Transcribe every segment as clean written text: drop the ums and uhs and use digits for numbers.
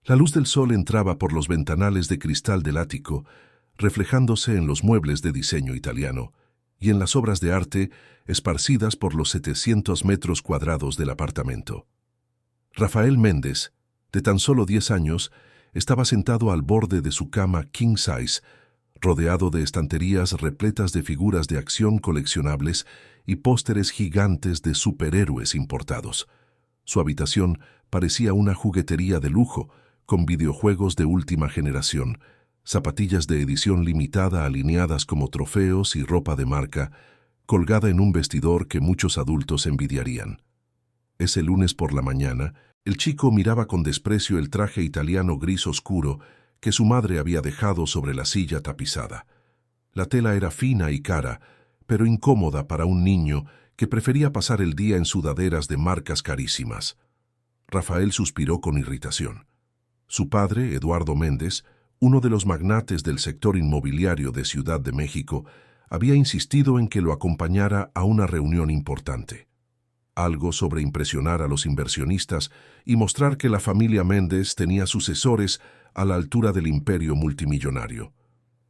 La luz del sol entraba por los ventanales de cristal del ático, reflejándose en los muebles de diseño italiano y en las obras de arte esparcidas por los 700 metros cuadrados del apartamento. Rafael Méndez, de tan solo 10 años, estaba sentado al borde de su cama king size, rodeado de estanterías repletas de figuras de acción coleccionables y pósteres gigantes de superhéroes importados. Su habitación parecía una juguetería de lujo, con videojuegos de última generación, zapatillas de edición limitada alineadas como trofeos y ropa de marca, colgada en un vestidor que muchos adultos envidiarían. Ese lunes por la mañana, el chico miraba con desprecio el traje italiano gris oscuro que su madre había dejado sobre la silla tapizada. La tela era fina y cara, pero incómoda para un niño que prefería pasar el día en sudaderas de marcas carísimas. Rafael suspiró con irritación. Su padre, Eduardo Méndez, uno de los magnates del sector inmobiliario de Ciudad de México, había insistido en que lo acompañara a una reunión importante. Algo sobre impresionar a los inversionistas y mostrar que la familia Méndez tenía sucesores a la altura del imperio multimillonario.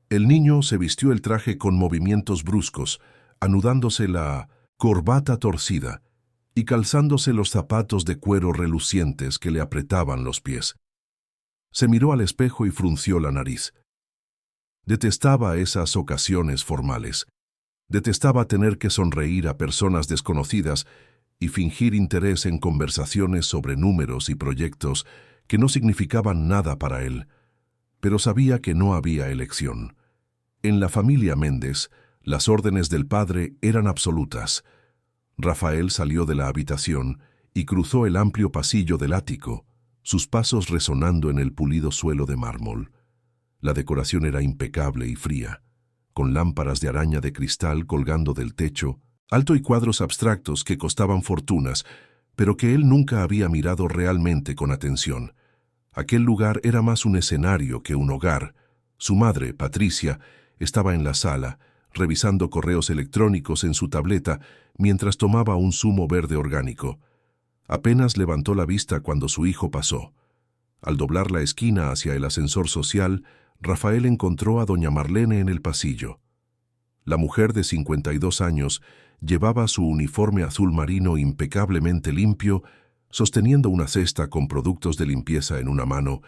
El niño se vistió el traje con movimientos bruscos, anudándose la corbata torcida y calzándose los zapatos de cuero relucientes que le apretaban los pies. Se miró al espejo y frunció la nariz. Detestaba esas ocasiones formales. Detestaba tener que sonreír a personas desconocidas y fingir interés en conversaciones sobre números y proyectos que no significaban nada para él. Pero sabía que no había elección. En la familia Méndez, las órdenes del padre eran absolutas. Rafael salió de la habitación y cruzó el amplio pasillo del ático, sus pasos resonando en el pulido suelo de mármol. La decoración era impecable y fría, con lámparas de araña de cristal colgando del techo, alto y cuadros abstractos que costaban fortunas, pero que él nunca había mirado realmente con atención. Aquel lugar era más un escenario que un hogar. Su madre, Patricia, estaba en la sala, revisando correos electrónicos en su tableta mientras tomaba un zumo verde orgánico. Apenas levantó la vista cuando su hijo pasó. Al doblar la esquina hacia el ascensor social, Rafael encontró a doña Marlene en el pasillo. La mujer de 52 años llevaba su uniforme azul marino impecablemente limpio, sosteniendo una cesta con productos de limpieza en una mano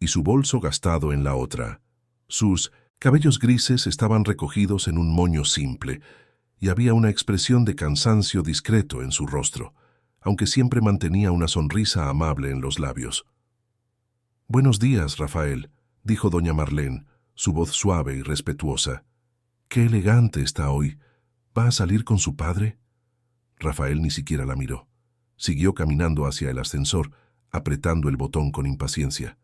y su bolso gastado en la otra. Sus cabellos grises estaban recogidos en un moño simple y había una expresión de cansancio discreto en su rostro, aunque siempre mantenía una sonrisa amable en los labios. «Buenos días, Rafael», dijo doña Marlene, su voz suave y respetuosa. «Qué elegante está hoy. ¿Va a salir con su padre?» Rafael ni siquiera la miró. Siguió caminando hacia el ascensor, apretando el botón con impaciencia.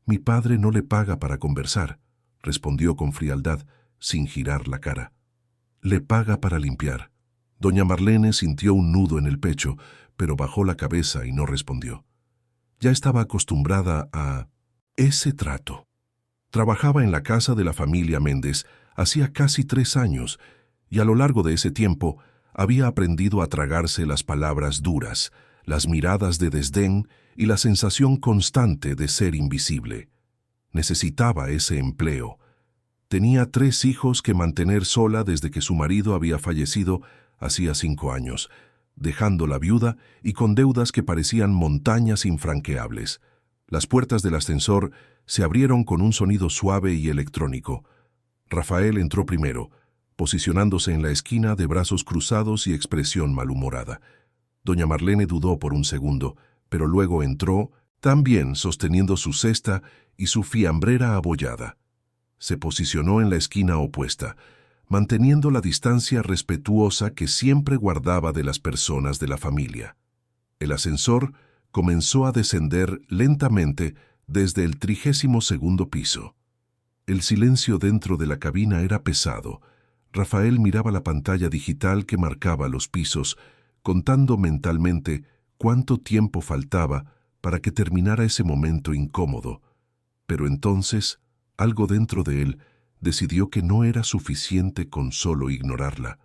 «Mi padre no le paga para conversar», respondió con frialdad, sin girar la cara. «Le paga para limpiar». Doña Marlene sintió un nudo en el pecho, pero bajó la cabeza y no respondió. Ya estaba acostumbrada a ese trato. Trabajaba en la casa de la familia Méndez hacía casi 3 años, y a lo largo de ese tiempo había aprendido a tragarse las palabras duras, las miradas de desdén y la sensación constante de ser invisible. Necesitaba ese empleo. Tenía 3 hijos que mantener sola desde que su marido había fallecido hacía 5 años, dejándola viuda y con deudas que parecían montañas infranqueables. Las puertas del ascensor se abrieron con un sonido suave y electrónico. Rafael entró primero, posicionándose en la esquina de brazos cruzados y expresión malhumorada. Doña Marlene dudó por un segundo, pero luego entró, también sosteniendo su cesta y su fiambrera abollada. Se posicionó en la esquina opuesta, manteniendo la distancia respetuosa que siempre guardaba de las personas de la familia. El ascensor comenzó a descender lentamente desde el 32º piso. El silencio dentro de la cabina era pesado. Rafael miraba la pantalla digital que marcaba los pisos, contando mentalmente cuánto tiempo faltaba para que terminara ese momento incómodo. Pero entonces, algo dentro de él decidió que no era suficiente con solo ignorarla.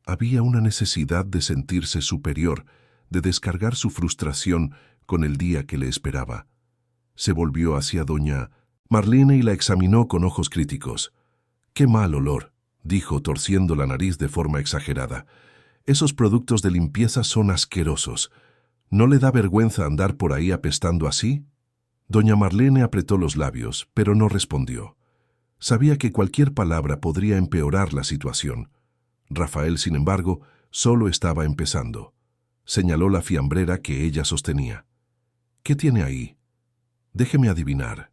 Había una necesidad de sentirse superior, de descargar su frustración con el día que le esperaba. Se volvió hacia doña Marlene y la examinó con ojos críticos. «Qué mal olor», dijo torciendo la nariz de forma exagerada. «Esos productos de limpieza son asquerosos. ¿No le da vergüenza andar por ahí apestando así?» Doña Marlene apretó los labios, pero no respondió. Sabía que cualquier palabra podría empeorar la situación. Rafael, sin embargo, solo estaba empezando. Señaló la fiambrera que ella sostenía. «¿Qué tiene ahí?» «Déjeme adivinar.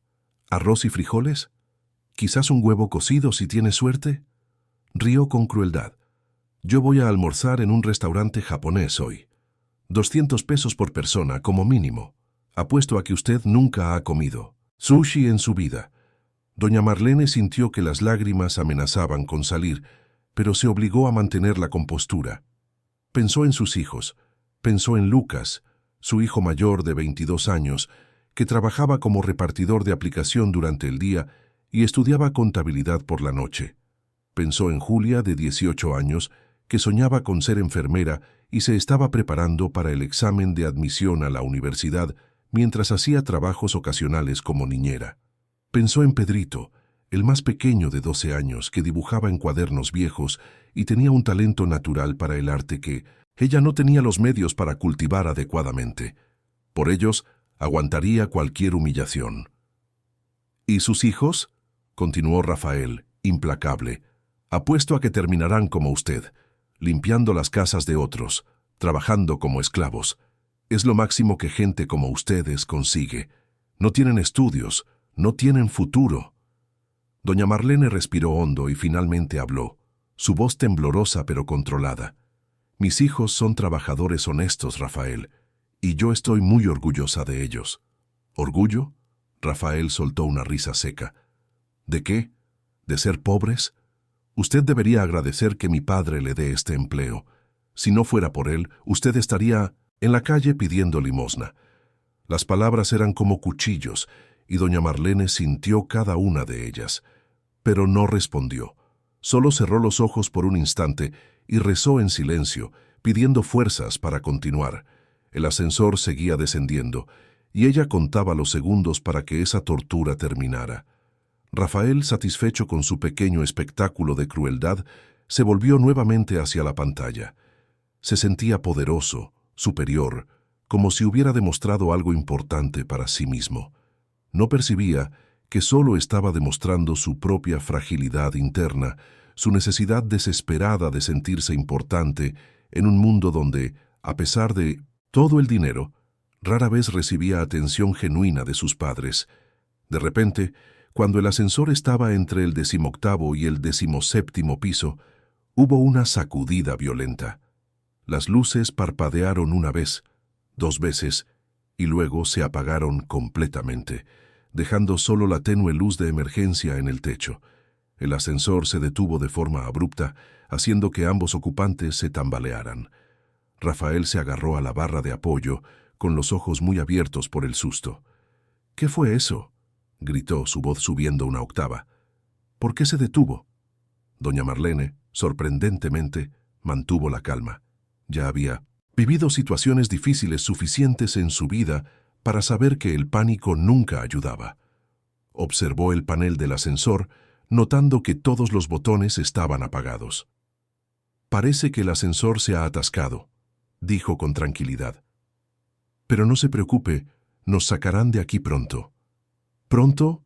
¿Arroz y frijoles? ¿Quizás un huevo cocido si tiene suerte?» Rió con crueldad. «Yo voy a almorzar en un restaurante japonés hoy. 200 pesos por persona, como mínimo. Apuesto a que usted nunca ha comido sushi en su vida». Doña Marlene sintió que las lágrimas amenazaban con salir, pero se obligó a mantener la compostura. Pensó en sus hijos. Pensó en Lucas, su hijo mayor de 22 años, que trabajaba como repartidor de aplicación durante el día y estudiaba contabilidad por la noche. Pensó en Julia, de 18 años, que soñaba con ser enfermera y se estaba preparando para el examen de admisión a la universidad mientras hacía trabajos ocasionales como niñera. Pensó en Pedrito, el más pequeño de 12 años, que dibujaba en cuadernos viejos y tenía un talento natural para el arte que ella no tenía los medios para cultivar adecuadamente. Por ellos, aguantaría cualquier humillación. «¿Y sus hijos?», continuó Rafael, implacable. «Apuesto a que terminarán como usted, limpiando las casas de otros, trabajando como esclavos. Es lo máximo que gente como ustedes consigue. No tienen estudios, no tienen futuro». Doña Marlene respiró hondo y finalmente habló, su voz temblorosa pero controlada. «Mis hijos son trabajadores honestos, Rafael, y yo estoy muy orgullosa de ellos». «¿Orgullo?», Rafael soltó una risa seca. «¿De qué? ¿De ser pobres? Usted debería agradecer que mi padre le dé este empleo. Si no fuera por él, usted estaría en la calle pidiendo limosna». Las palabras eran como cuchillos, y doña Marlene sintió cada una de ellas. Pero no respondió. Solo cerró los ojos por un instante y rezó en silencio, pidiendo fuerzas para continuar. El ascensor seguía descendiendo, y ella contaba los segundos para que esa tortura terminara. Rafael, satisfecho con su pequeño espectáculo de crueldad, se volvió nuevamente hacia la pantalla. Se sentía poderoso, superior, como si hubiera demostrado algo importante para sí mismo. No percibía que solo estaba demostrando su propia fragilidad interna, su necesidad desesperada de sentirse importante en un mundo donde, a pesar de todo el dinero, rara vez recibía atención genuina de sus padres. De repente, cuando el ascensor estaba entre el 18º y el 17º piso, hubo una sacudida violenta. Las luces parpadearon una vez, 2 veces, y luego se apagaron completamente, dejando solo la tenue luz de emergencia en el techo. El ascensor se detuvo de forma abrupta, haciendo que ambos ocupantes se tambalearan. Rafael se agarró a la barra de apoyo, con los ojos muy abiertos por el susto. «¿Qué fue eso?», gritó, su voz subiendo una octava. «¿Por qué se detuvo?». Doña Marlene, sorprendentemente, mantuvo la calma. Ya había vivido situaciones difíciles suficientes en su vida para saber que el pánico nunca ayudaba. Observó el panel del ascensor, notando que todos los botones estaban apagados. «Parece que el ascensor se ha atascado», dijo con tranquilidad. «Pero no se preocupe, nos sacarán de aquí pronto». «¿Pronto?».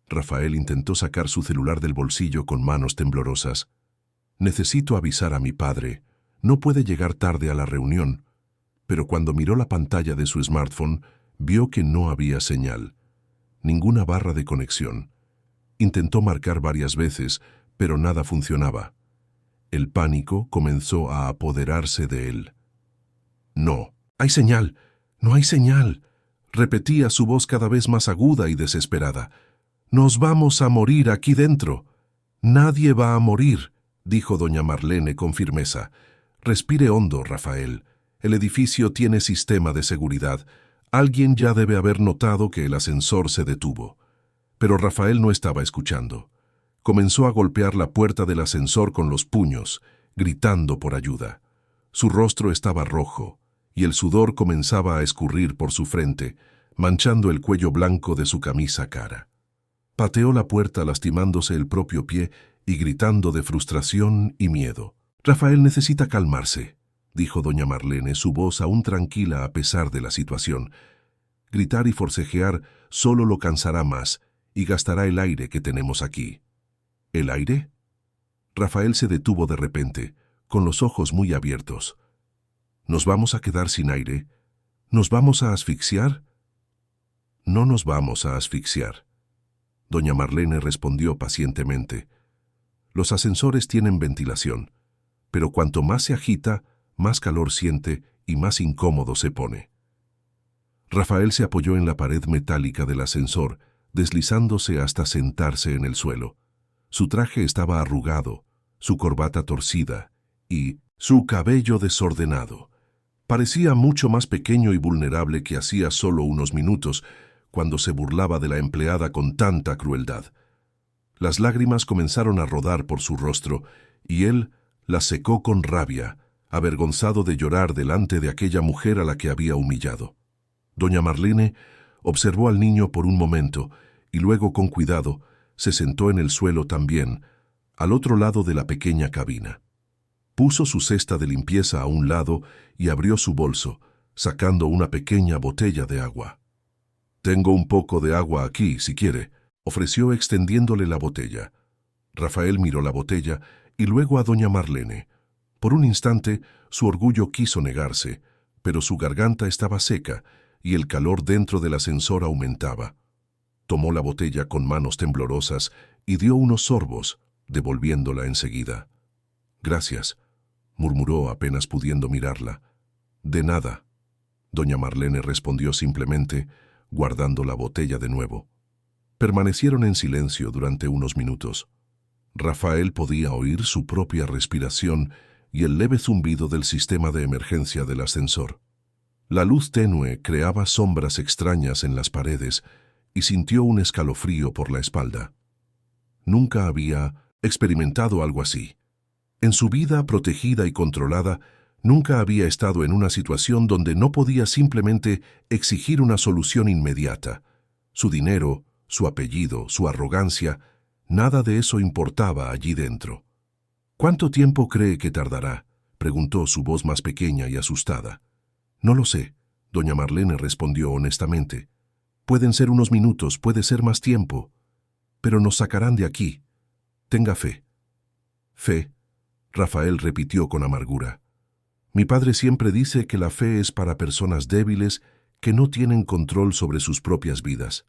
Rafael intentó sacar su celular del bolsillo con manos temblorosas. «Necesito avisar a mi padre. No puede llegar tarde a la reunión». Pero cuando miró la pantalla de su smartphone, vio que no había señal. Ninguna barra de conexión. Intentó marcar varias veces, pero nada funcionaba. El pánico comenzó a apoderarse de él. «No, hay señal, no hay señal», repetía su voz cada vez más aguda y desesperada. «Nos vamos a morir aquí dentro». «Nadie va a morir», dijo doña Marlene con firmeza. «Respire hondo, Rafael. El edificio tiene sistema de seguridad. Alguien ya debe haber notado que el ascensor se detuvo». Pero Rafael no estaba escuchando. Comenzó a golpear la puerta del ascensor con los puños, gritando por ayuda. Su rostro estaba rojo, y el sudor comenzaba a escurrir por su frente, manchando el cuello blanco de su camisa cara. Pateó la puerta lastimándose el propio pie y gritando de frustración y miedo. «Rafael necesita calmarse», dijo doña Marlene, su voz aún tranquila a pesar de la situación. «Gritar y forcejear solo lo cansará más y gastará el aire que tenemos aquí». «¿El aire?». Rafael se detuvo de repente, con los ojos muy abiertos. «¿Nos vamos a quedar sin aire? ¿Nos vamos a asfixiar?». «No nos vamos a asfixiar». Doña Marlene respondió pacientemente. «Los ascensores tienen ventilación, pero cuanto más se agita, más calor siente y más incómodo se pone». Rafael se apoyó en la pared metálica del ascensor, deslizándose hasta sentarse en el suelo. Su traje estaba arrugado, su corbata torcida y su cabello desordenado. Parecía mucho más pequeño y vulnerable que hacía solo unos minutos, cuando se burlaba de la empleada con tanta crueldad. Las lágrimas comenzaron a rodar por su rostro, y él las secó con rabia, avergonzado de llorar delante de aquella mujer a la que había humillado. Doña Marlene observó al niño por un momento, y luego con cuidado se sentó en el suelo también, al otro lado de la pequeña cabina. Puso su cesta de limpieza a un lado y abrió su bolso, sacando una pequeña botella de agua. «Tengo un poco de agua aquí, si quiere», ofreció extendiéndole la botella. Rafael miró la botella y luego a doña Marlene. Por un instante, su orgullo quiso negarse, pero su garganta estaba seca y el calor dentro del ascensor aumentaba. Tomó la botella con manos temblorosas y dio unos sorbos, devolviéndola enseguida. «Gracias», murmuró apenas pudiendo mirarla. «De nada». Doña Marlene respondió simplemente, guardando la botella de nuevo. Permanecieron en silencio durante unos minutos. Rafael podía oír su propia respiración y el leve zumbido del sistema de emergencia del ascensor. La luz tenue creaba sombras extrañas en las paredes y sintió un escalofrío por la espalda. Nunca había experimentado algo así. En su vida protegida y controlada, nunca había estado en una situación donde no podía simplemente exigir una solución inmediata. Su dinero, su apellido, su arrogancia, nada de eso importaba allí dentro. «¿Cuánto tiempo cree que tardará?», preguntó su voz más pequeña y asustada. «No lo sé», doña Marlene respondió honestamente. «Pueden ser unos minutos, puede ser más tiempo. Pero nos sacarán de aquí. Tenga fe». «Fe», Rafael repitió con amargura. «Mi padre siempre dice que la fe es para personas débiles que no tienen control sobre sus propias vidas».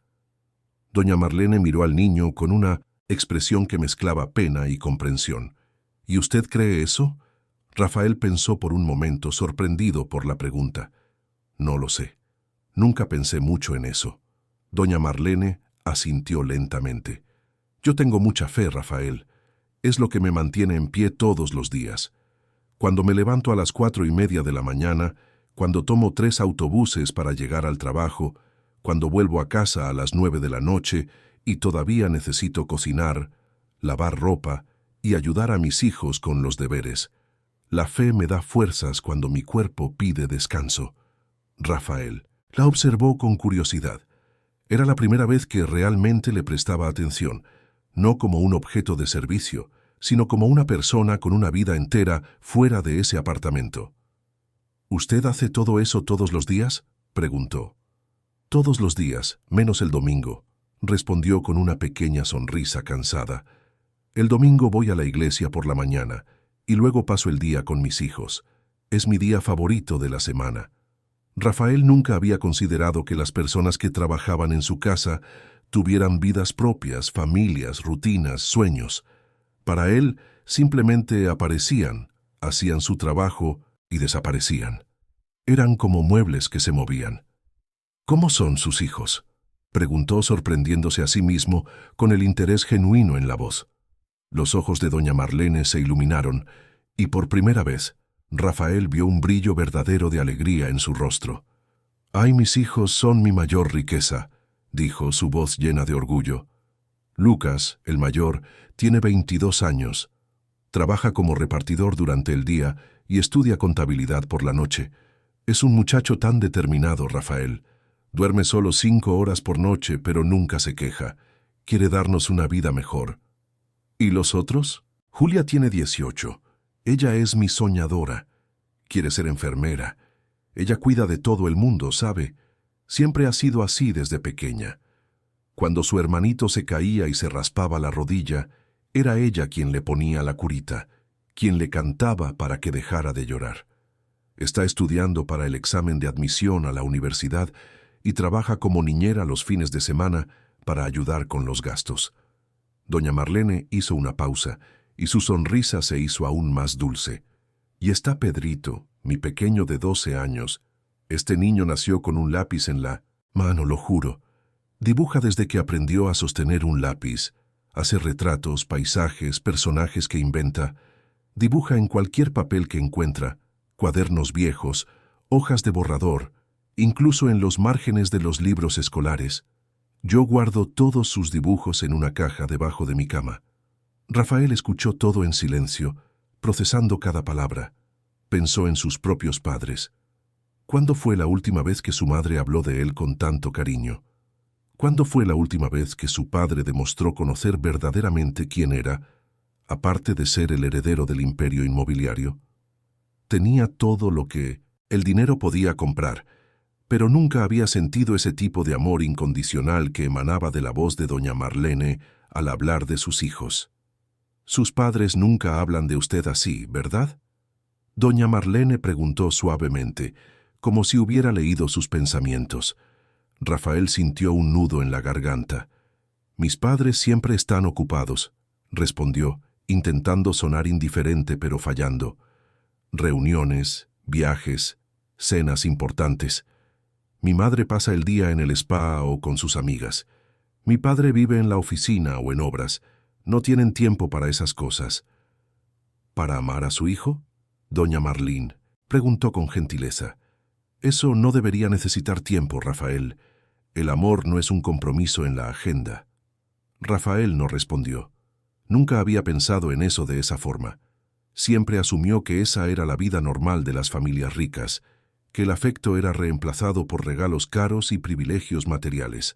Doña Marlene miró al niño con una expresión que mezclaba pena y comprensión. «¿Y usted cree eso?». Rafael pensó por un momento, sorprendido por la pregunta. «No lo sé. Nunca pensé mucho en eso». Doña Marlene asintió lentamente. «Yo tengo mucha fe, Rafael. Es lo que me mantiene en pie todos los días. Cuando me levanto a las 4:30 de la mañana, cuando tomo 3 autobuses para llegar al trabajo, cuando vuelvo a casa a las 9 de la noche y todavía necesito cocinar, lavar ropa y ayudar a mis hijos con los deberes. La fe me da fuerzas cuando mi cuerpo pide descanso». Rafael la observó con curiosidad. Era la primera vez que realmente le prestaba atención, no como un objeto de servicio, sino como una persona con una vida entera fuera de ese apartamento. «¿Usted hace todo eso todos los días?», preguntó. «Todos los días, menos el domingo», respondió con una pequeña sonrisa cansada. «El domingo voy a la iglesia por la mañana y luego paso el día con mis hijos. Es mi día favorito de la semana». Rafael nunca había considerado que las personas que trabajaban en su casa tuvieran vidas propias, familias, rutinas, sueños. Para él, simplemente aparecían, hacían su trabajo y desaparecían. Eran como muebles que se movían. «¿Cómo son sus hijos?», preguntó sorprendiéndose a sí mismo con el interés genuino en la voz. Los ojos de doña Marlene se iluminaron y por primera vez Rafael vio un brillo verdadero de alegría en su rostro. «Ay, mis hijos son mi mayor riqueza», dijo, su voz llena de orgullo. «Lucas, el mayor, tiene 22 años. Trabaja como repartidor durante el día y estudia contabilidad por la noche. Es un muchacho tan determinado, Rafael. Duerme solo 5 horas por noche, pero nunca se queja. Quiere darnos una vida mejor. ¿Y los otros? Julia tiene 18. Ella es mi soñadora. Quiere ser enfermera. Ella cuida de todo el mundo, ¿sabe? Siempre ha sido así desde pequeña. Cuando su hermanito se caía y se raspaba la rodilla, era ella quien le ponía la curita, quien le cantaba para que dejara de llorar. Está estudiando para el examen de admisión a la universidad y trabaja como niñera los fines de semana para ayudar con los gastos. Doña Marlene hizo una pausa y su sonrisa se hizo aún más dulce. Y está Pedrito, mi pequeño de 12 años. Este niño nació con un lápiz en la mano, lo juro. Dibuja desde que aprendió a sostener un lápiz. Hace retratos, paisajes, personajes que inventa. Dibuja en cualquier papel que encuentra, cuadernos viejos, hojas de borrador, incluso en los márgenes de los libros escolares. Yo guardo todos sus dibujos en una caja debajo de mi cama. Rafael escuchó todo en silencio, procesando cada palabra. Pensó en sus propios padres. ¿Cuándo fue la última vez que su madre habló de él con tanto cariño? ¿Cuándo fue la última vez que su padre demostró conocer verdaderamente quién era, aparte de ser el heredero del imperio inmobiliario? Tenía todo lo que el dinero podía comprar, pero nunca había sentido ese tipo de amor incondicional que emanaba de la voz de doña Marlene al hablar de sus hijos. Sus padres nunca hablan de usted así, ¿verdad? Doña Marlene preguntó suavemente, como si hubiera leído sus pensamientos. Rafael sintió un nudo en la garganta. Mis padres siempre están ocupados, respondió, intentando sonar indiferente pero fallando. Reuniones, viajes, cenas importantes. Mi madre pasa el día en el spa o con sus amigas. Mi padre vive en la oficina o en obras. No tienen tiempo para esas cosas. ¿Para amar a su hijo? Doña Marlene preguntó con gentileza. Eso no debería necesitar tiempo, Rafael. El amor no es un compromiso en la agenda. Rafael no respondió. Nunca había pensado en eso de esa forma. Siempre asumió que esa era la vida normal de las familias ricas, que el afecto era reemplazado por regalos caros y privilegios materiales.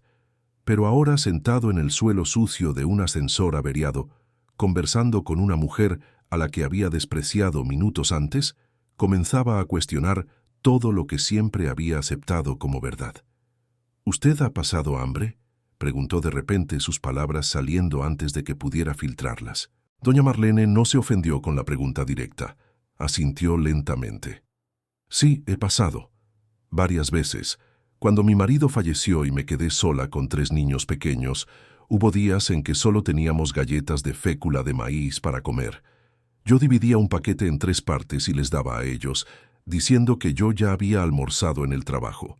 Pero ahora, sentado en el suelo sucio de un ascensor averiado, conversando con una mujer a la que había despreciado minutos antes, comenzaba a cuestionar todo lo que siempre había aceptado como verdad. ¿Usted ha pasado hambre?, preguntó de repente, sus palabras saliendo antes de que pudiera filtrarlas. Doña Marlene no se ofendió con la pregunta directa. Asintió lentamente. Sí, he pasado. Varias veces. Cuando mi marido falleció y me quedé sola con 3 niños pequeños, hubo días en que solo teníamos galletas de fécula de maíz para comer. Yo dividía un paquete en 3 partes y les daba a ellos, diciendo que yo ya había almorzado en el trabajo.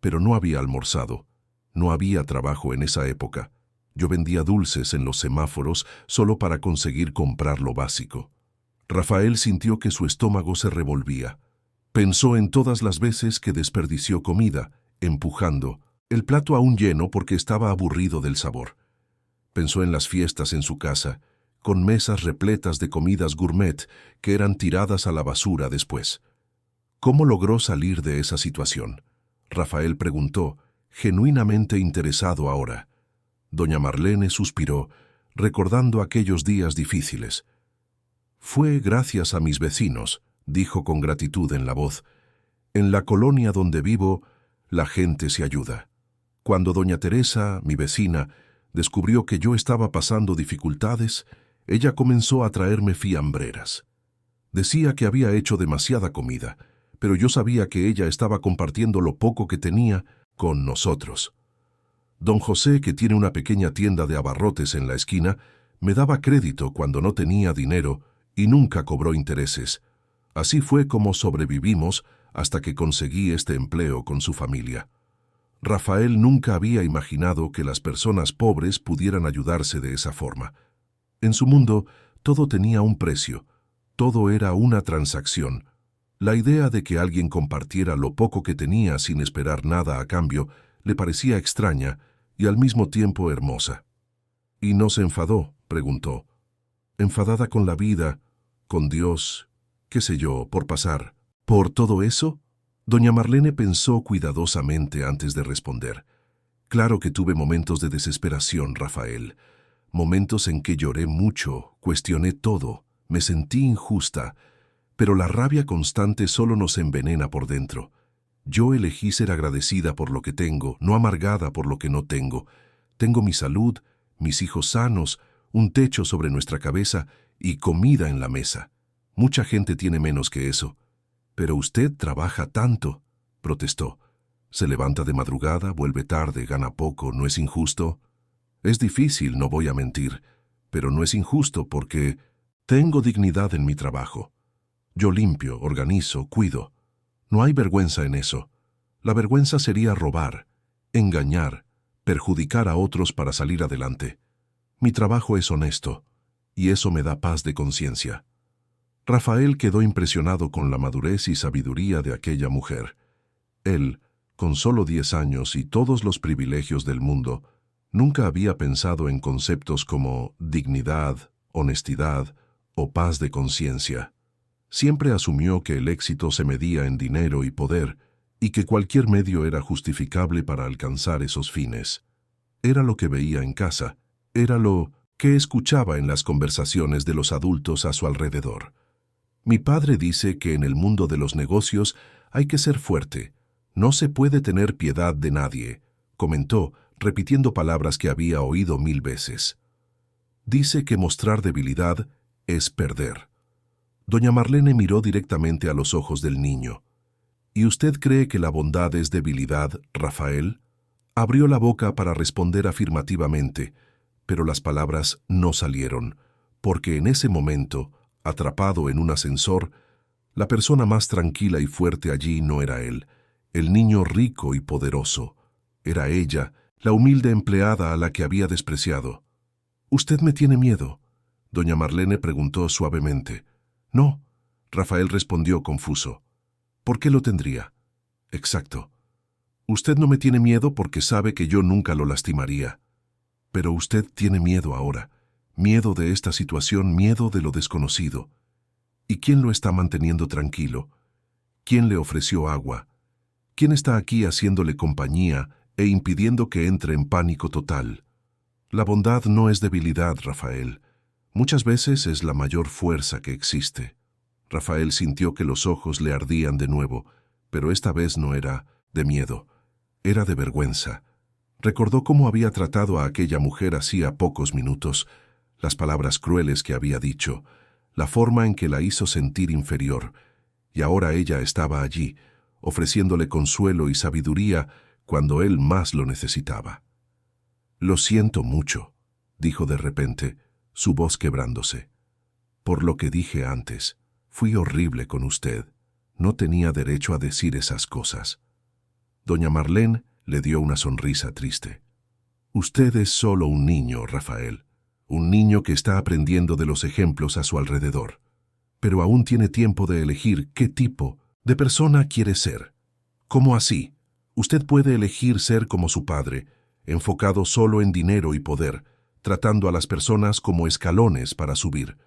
Pero no había almorzado. No había trabajo en esa época. Yo vendía dulces en los semáforos solo para conseguir comprar lo básico. Rafael sintió que su estómago se revolvía. Pensó en todas las veces que desperdició comida, empujando, el plato aún lleno porque estaba aburrido del sabor. Pensó en las fiestas en su casa, con mesas repletas de comidas gourmet que eran tiradas a la basura después. ¿Cómo logró salir de esa situación?, Rafael preguntó, genuinamente interesado ahora. Doña Marlene suspiró, recordando aquellos días difíciles. Fue gracias a mis vecinos, dijo con gratitud en la voz. En la colonia donde vivo, la gente se ayuda. Cuando doña Teresa, mi vecina, descubrió que yo estaba pasando dificultades, ella comenzó a traerme fiambreras. Decía que había hecho demasiada comida, pero yo sabía que ella estaba compartiendo lo poco que tenía con nosotros. Don José, que tiene una pequeña tienda de abarrotes en la esquina, me daba crédito cuando no tenía dinero y nunca cobró intereses. Así fue como sobrevivimos hasta que conseguí este empleo con su familia. Rafael nunca había imaginado que las personas pobres pudieran ayudarse de esa forma. En su mundo, todo tenía un precio, todo era una transacción. La idea de que alguien compartiera lo poco que tenía sin esperar nada a cambio le parecía extraña y al mismo tiempo hermosa. ¿Y no se enfadó?, preguntó. ¿Enfadada con la vida, con Dios, qué sé yo, por pasar por todo eso? Doña Marlene pensó cuidadosamente antes de responder. Claro que tuve momentos de desesperación, Rafael. Momentos en que lloré mucho, cuestioné todo, me sentí injusta, pero la rabia constante solo nos envenena por dentro. Yo elegí ser agradecida por lo que tengo, no amargada por lo que no tengo. Tengo mi salud, mis hijos sanos, un techo sobre nuestra cabeza y comida en la mesa. Mucha gente tiene menos que eso. Pero usted trabaja tanto, protestó. Se levanta de madrugada, vuelve tarde, gana poco, ¿no es injusto? Es difícil, no voy a mentir, pero no es injusto porque tengo dignidad en mi trabajo. Yo limpio, organizo, cuido. No hay vergüenza en eso. La vergüenza sería robar, engañar, perjudicar a otros para salir adelante. Mi trabajo es honesto, y eso me da paz de conciencia. Rafael quedó impresionado con la madurez y sabiduría de aquella mujer. Él, con solo 10 años y todos los privilegios del mundo, nunca había pensado en conceptos como dignidad, honestidad o paz de conciencia. Siempre asumió que el éxito se medía en dinero y poder, y que cualquier medio era justificable para alcanzar esos fines. Era lo que veía en casa, era lo que escuchaba en las conversaciones de los adultos a su alrededor. Mi padre dice que en el mundo de los negocios hay que ser fuerte. No se puede tener piedad de nadie, comentó, repitiendo palabras que había oído 1000 veces. Dice que mostrar debilidad es perder. Doña Marlene miró directamente a los ojos del niño. ¿Y usted cree que la bondad es debilidad, Rafael? Abrió la boca para responder afirmativamente, pero las palabras no salieron, porque en ese momento, atrapado en un ascensor, la persona más tranquila y fuerte allí no era él, el niño rico y poderoso. Era ella, la humilde empleada a la que había despreciado. «¿Usted me tiene miedo?», doña Marlene preguntó suavemente. «No», Rafael respondió confuso. «¿Por qué lo tendría?» «Exacto. Usted no me tiene miedo porque sabe que yo nunca lo lastimaría. Pero usted tiene miedo ahora. Miedo de esta situación, miedo de lo desconocido. ¿Y quién lo está manteniendo tranquilo? ¿Quién le ofreció agua? ¿Quién está aquí haciéndole compañía e impidiendo que entre en pánico total? La bondad no es debilidad, Rafael. Muchas veces es la mayor fuerza que existe». Rafael sintió que los ojos le ardían de nuevo, pero esta vez no era de miedo, era de vergüenza. Recordó cómo había tratado a aquella mujer hacía pocos minutos, las palabras crueles que había dicho, la forma en que la hizo sentir inferior, y ahora ella estaba allí, ofreciéndole consuelo y sabiduría cuando él más lo necesitaba. «Lo siento mucho», dijo de repente, su voz quebrándose. «Por lo que dije antes, fui horrible con usted. No tenía derecho a decir esas cosas». Doña Marlene le dio una sonrisa triste. «Usted es solo un niño, Rafael, un niño que está aprendiendo de los ejemplos a su alrededor. Pero aún tiene tiempo de elegir qué tipo de persona quiere ser. ¿Cómo así? Usted puede elegir ser como su padre, enfocado solo en dinero y poder, tratando a las personas como escalones para subir.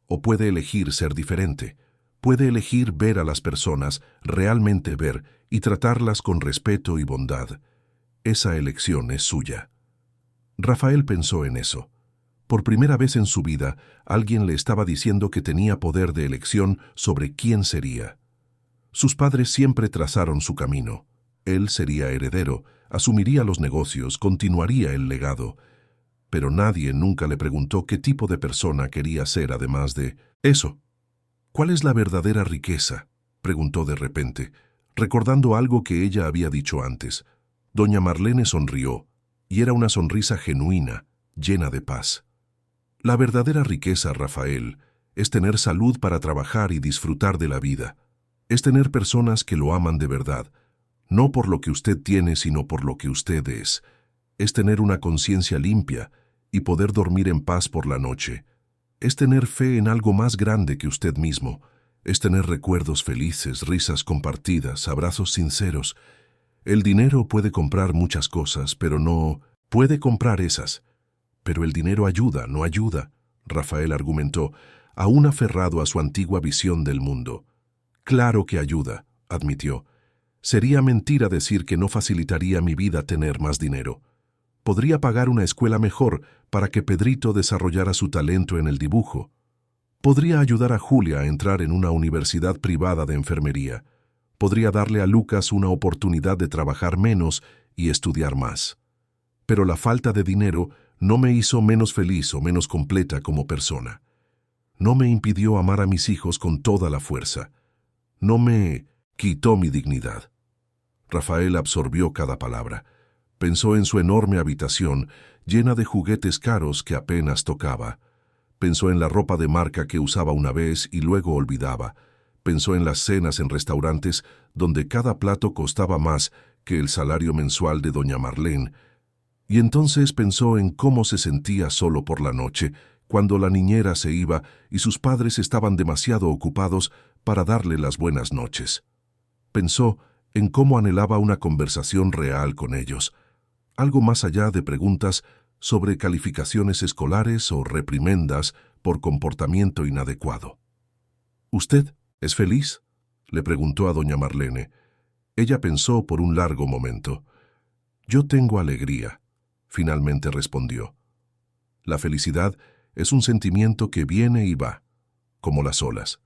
O puede elegir ser diferente. Puede elegir ver a las personas, realmente ver, y tratarlas con respeto y bondad. Esa elección es suya». Rafael pensó en eso. Por primera vez en su vida, alguien le estaba diciendo que tenía poder de elección sobre quién sería. Sus padres siempre trazaron su camino. Él sería heredero, asumiría los negocios, continuaría el legado. Pero nadie nunca le preguntó qué tipo de persona quería ser además de eso. «¿Cuál es la verdadera riqueza?», preguntó de repente, recordando algo que ella había dicho antes. Doña Marlene sonrió, y era una sonrisa genuina, llena de paz. «La verdadera riqueza, Rafael, es tener salud para trabajar y disfrutar de la vida. Es tener personas que lo aman de verdad, no por lo que usted tiene, sino por lo que usted es. Es tener una conciencia limpia y poder dormir en paz por la noche. Es tener fe en algo más grande que usted mismo. Es tener recuerdos felices, risas compartidas, abrazos sinceros. El dinero puede comprar muchas cosas, pero no puede comprar esas. Pero el dinero ayuda, no ayuda», Rafael argumentó, aún aferrado a su antigua visión del mundo. «Claro que ayuda», admitió. Sería mentira decir que no facilitaría mi vida tener más dinero. Podría pagar una escuela mejor para que Pedrito desarrollara su talento en el dibujo. Podría ayudar a Julia a entrar en una universidad privada de enfermería. Podría darle a Lucas una oportunidad de trabajar menos y estudiar más. Pero la falta de dinero no me hizo menos feliz o menos completa como persona. No me impidió amar a mis hijos con toda la fuerza. No me quitó mi dignidad. Rafael absorbió cada palabra. Pensó en su enorme habitación, llena de juguetes caros que apenas tocaba. Pensó en la ropa de marca que usaba una vez y luego olvidaba. Pensó en las cenas en restaurantes donde cada plato costaba más que el salario mensual de doña Marlene. Y entonces pensó en cómo se sentía solo por la noche, cuando la niñera se iba y sus padres estaban demasiado ocupados para darle las buenas noches. Pensó en cómo anhelaba una conversación real con ellos, algo más allá de preguntas sobre calificaciones escolares o reprimendas por comportamiento inadecuado. ¿Usted es feliz?, le preguntó a doña Marlene. Ella pensó por un largo momento. «Yo tengo alegría», finalmente respondió. La felicidad es un sentimiento que viene y va, como las olas.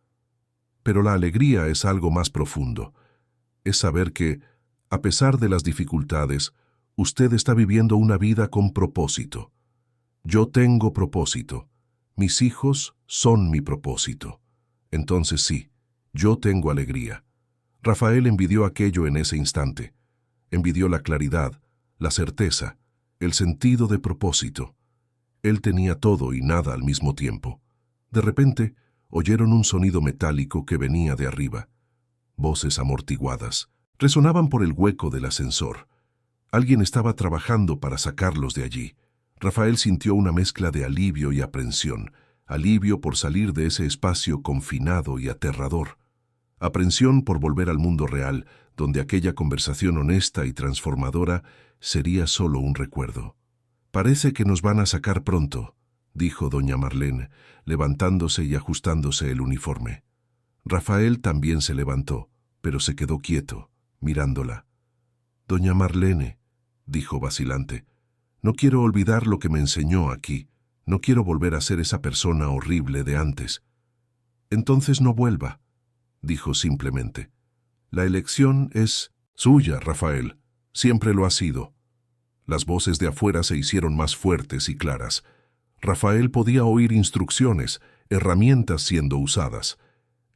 Pero la alegría es algo más profundo. Es saber que, a pesar de las dificultades, usted está viviendo una vida con propósito. Yo tengo propósito. Mis hijos son mi propósito. Entonces sí, yo tengo alegría. Rafael envidió aquello en ese instante. Envidió la claridad, la certeza, el sentido de propósito. Él tenía todo y nada al mismo tiempo. De repente, oyeron un sonido metálico que venía de arriba. Voces amortiguadas resonaban por el hueco del ascensor. Alguien estaba trabajando para sacarlos de allí. Rafael sintió una mezcla de alivio y aprensión. Alivio por salir de ese espacio confinado y aterrador. Aprensión por volver al mundo real, donde aquella conversación honesta y transformadora sería solo un recuerdo. «Parece que nos van a sacar pronto», dijo doña Marlene, levantándose y ajustándose el uniforme. Rafael también se levantó, pero se quedó quieto, mirándola. «Doña Marlene», dijo vacilante, «no quiero olvidar lo que me enseñó aquí. No quiero volver a ser esa persona horrible de antes». «Entonces no vuelva», dijo simplemente. «La elección es suya, Rafael. Siempre lo ha sido». Las voces de afuera se hicieron más fuertes y claras. Rafael podía oír instrucciones, herramientas siendo usadas.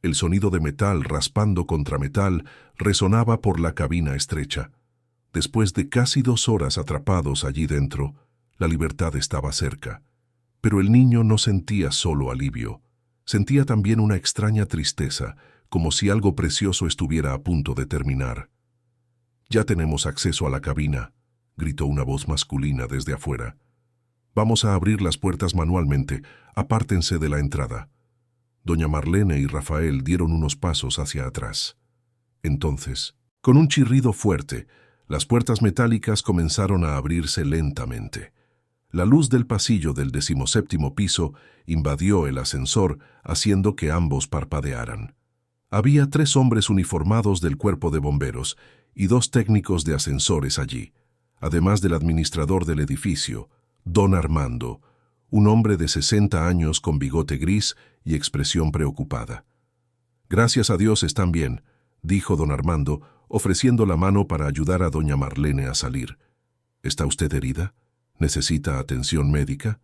El sonido de metal raspando contra metal resonaba por la cabina estrecha. Después de casi 2 horas atrapados allí dentro, la libertad estaba cerca. Pero el niño no sentía solo alivio. Sentía también una extraña tristeza, como si algo precioso estuviera a punto de terminar. «Ya tenemos acceso a la cabina», gritó una voz masculina desde afuera. «Vamos a abrir las puertas manualmente. Apártense de la entrada». Doña Marlene y Rafael dieron unos pasos hacia atrás. Entonces, con un chirrido fuerte, las puertas metálicas comenzaron a abrirse lentamente. La luz del pasillo del 17º piso invadió el ascensor, haciendo que ambos parpadearan. Había 3 hombres uniformados del cuerpo de bomberos y 2 técnicos de ascensores allí, además del administrador del edificio, don Armando, un hombre de 60 años con bigote gris y expresión preocupada. «Gracias a Dios están bien», dijo don Armando, ofreciendo la mano para ayudar a doña Marlene a salir. «¿Está usted herida? ¿Necesita atención médica?»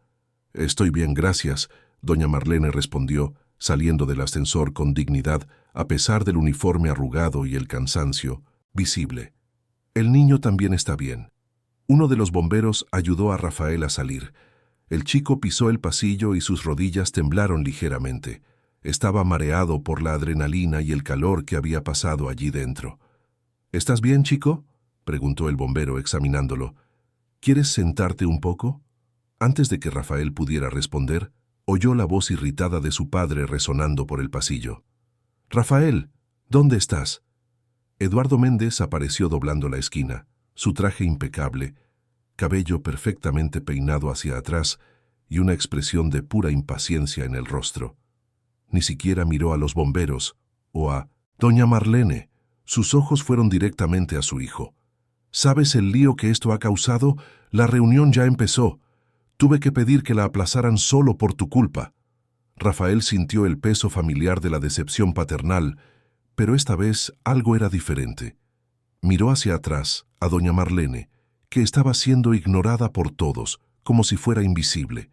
«Estoy bien, gracias», doña Marlene respondió, saliendo del ascensor con dignidad, a pesar del uniforme arrugado y el cansancio visible. «El niño también está bien». Uno de los bomberos ayudó a Rafael a salir. El chico pisó el pasillo y sus rodillas temblaron ligeramente. Estaba mareado por la adrenalina y el calor que había pasado allí dentro. «¿Estás bien, chico?», preguntó el bombero examinándolo. «¿Quieres sentarte un poco?». Antes de que Rafael pudiera responder, oyó la voz irritada de su padre resonando por el pasillo. «Rafael, ¿dónde estás?». Eduardo Méndez apareció doblando la esquina, su traje impecable, cabello perfectamente peinado hacia atrás y una expresión de pura impaciencia en el rostro. Ni siquiera miró a los bomberos o a doña Marlene. Sus ojos fueron directamente a su hijo. ¿Sabes el lío que esto ha causado? La reunión ya empezó. Tuve que pedir que la aplazaran solo por tu culpa. Rafael sintió el peso familiar de la decepción paternal, pero esta vez algo era diferente. Miró hacia atrás a doña Marlene, que estaba siendo ignorada por todos, como si fuera invisible.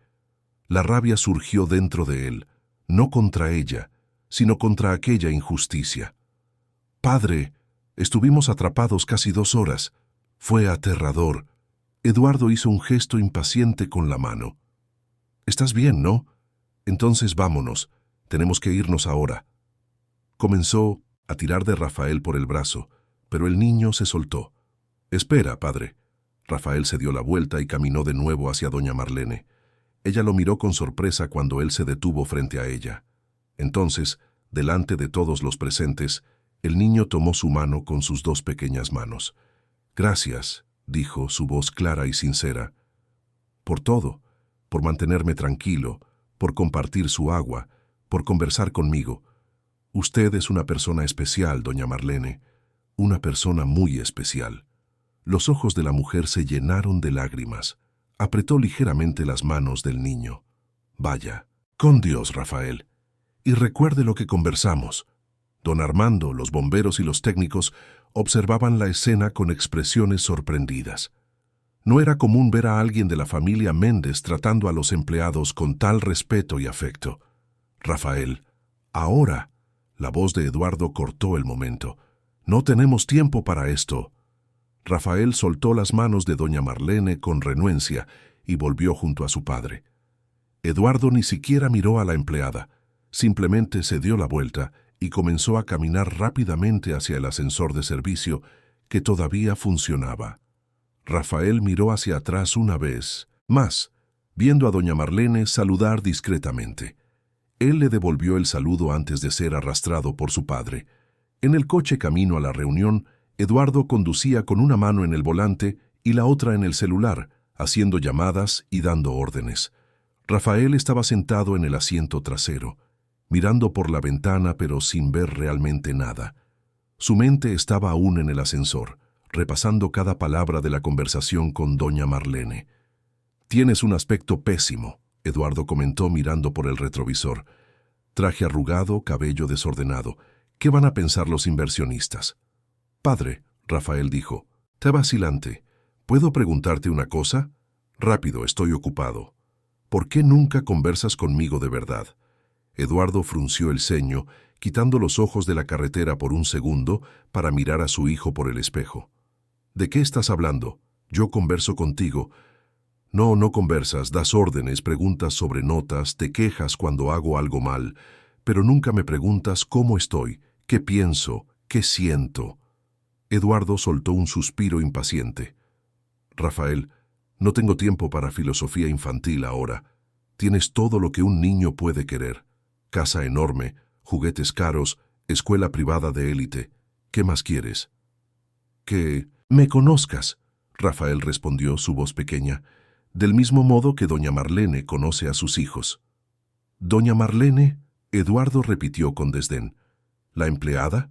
La rabia surgió dentro de él, no contra ella, sino contra aquella injusticia. «Padre, estuvimos atrapados casi 2 horas. Fue aterrador». Eduardo hizo un gesto impaciente con la mano. «¿Estás bien, no? Entonces vámonos. Tenemos que irnos ahora». Comenzó a tirar de Rafael por el brazo, pero el niño se soltó. «Espera, padre». Rafael se dio la vuelta y caminó de nuevo hacia doña Marlene. Ella lo miró con sorpresa cuando él se detuvo frente a ella. Entonces, delante de todos los presentes, el niño tomó su mano con sus 2 pequeñas manos. «Gracias», dijo, su voz clara y sincera. «Por todo, por mantenerme tranquilo, por compartir su agua, por conversar conmigo. Usted es una persona especial, doña Marlene, una persona muy especial». Los ojos de la mujer se llenaron de lágrimas. Apretó ligeramente las manos del niño. «Vaya, con Dios, Rafael. Y recuerde lo que conversamos». Don Armando, los bomberos y los técnicos observaban la escena con expresiones sorprendidas. No era común ver a alguien de la familia Méndez tratando a los empleados con tal respeto y afecto. «Rafael, ahora». La voz de Eduardo cortó el momento. «No tenemos tiempo para esto». Rafael soltó las manos de doña Marlene con renuencia y volvió junto a su padre. Eduardo ni siquiera miró a la empleada, simplemente se dio la vuelta y comenzó a caminar rápidamente hacia el ascensor de servicio que todavía funcionaba. Rafael miró hacia atrás una vez más, viendo a doña Marlene saludar discretamente. Él le devolvió el saludo antes de ser arrastrado por su padre. En el coche camino a la reunión, Eduardo conducía con una mano en el volante y la otra en el celular, haciendo llamadas y dando órdenes. Rafael estaba sentado en el asiento trasero, mirando por la ventana pero sin ver realmente nada. Su mente estaba aún en el ascensor, repasando cada palabra de la conversación con doña Marlene. «Tienes un aspecto pésimo», Eduardo comentó mirando por el retrovisor. «Traje arrugado, cabello desordenado. ¿Qué van a pensar los inversionistas?» «Padre», Rafael dijo, «te vacilante. ¿Puedo preguntarte una cosa? Rápido, estoy ocupado. ¿Por qué nunca conversas conmigo de verdad?» Eduardo frunció el ceño, quitando los ojos de la carretera por un segundo para mirar a su hijo por el espejo. «¿De qué estás hablando? Yo converso contigo». «No, no conversas, das órdenes, preguntas sobre notas, te quejas cuando hago algo mal, pero nunca me preguntas cómo estoy, qué pienso, qué siento». Eduardo soltó un suspiro impaciente. «Rafael, no tengo tiempo para filosofía infantil ahora. Tienes todo lo que un niño puede querer. Casa enorme, juguetes caros, escuela privada de élite. ¿Qué más quieres?» «Que me conozcas», Rafael respondió, su voz pequeña, del mismo modo que doña Marlene conoce a sus hijos. «¿Doña Marlene?», Eduardo repitió con desdén. «¿La empleada?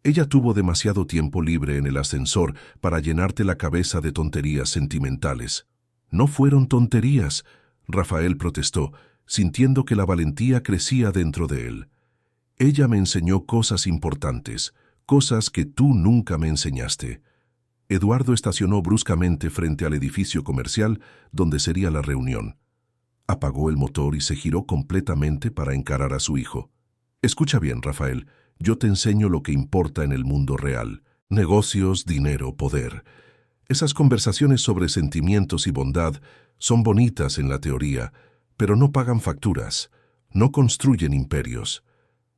Ella tuvo demasiado tiempo libre en el ascensor para llenarte la cabeza de tonterías sentimentales». «No fueron tonterías», Rafael protestó, sintiendo que la valentía crecía dentro de él. «Ella me enseñó cosas importantes, cosas que tú nunca me enseñaste». Eduardo estacionó bruscamente frente al edificio comercial donde sería la reunión. Apagó el motor y se giró completamente para encarar a su hijo. «Escucha bien, Rafael, yo te enseño lo que importa en el mundo real. Negocios, dinero, poder. Esas conversaciones sobre sentimientos y bondad son bonitas en la teoría, pero no pagan facturas, no construyen imperios.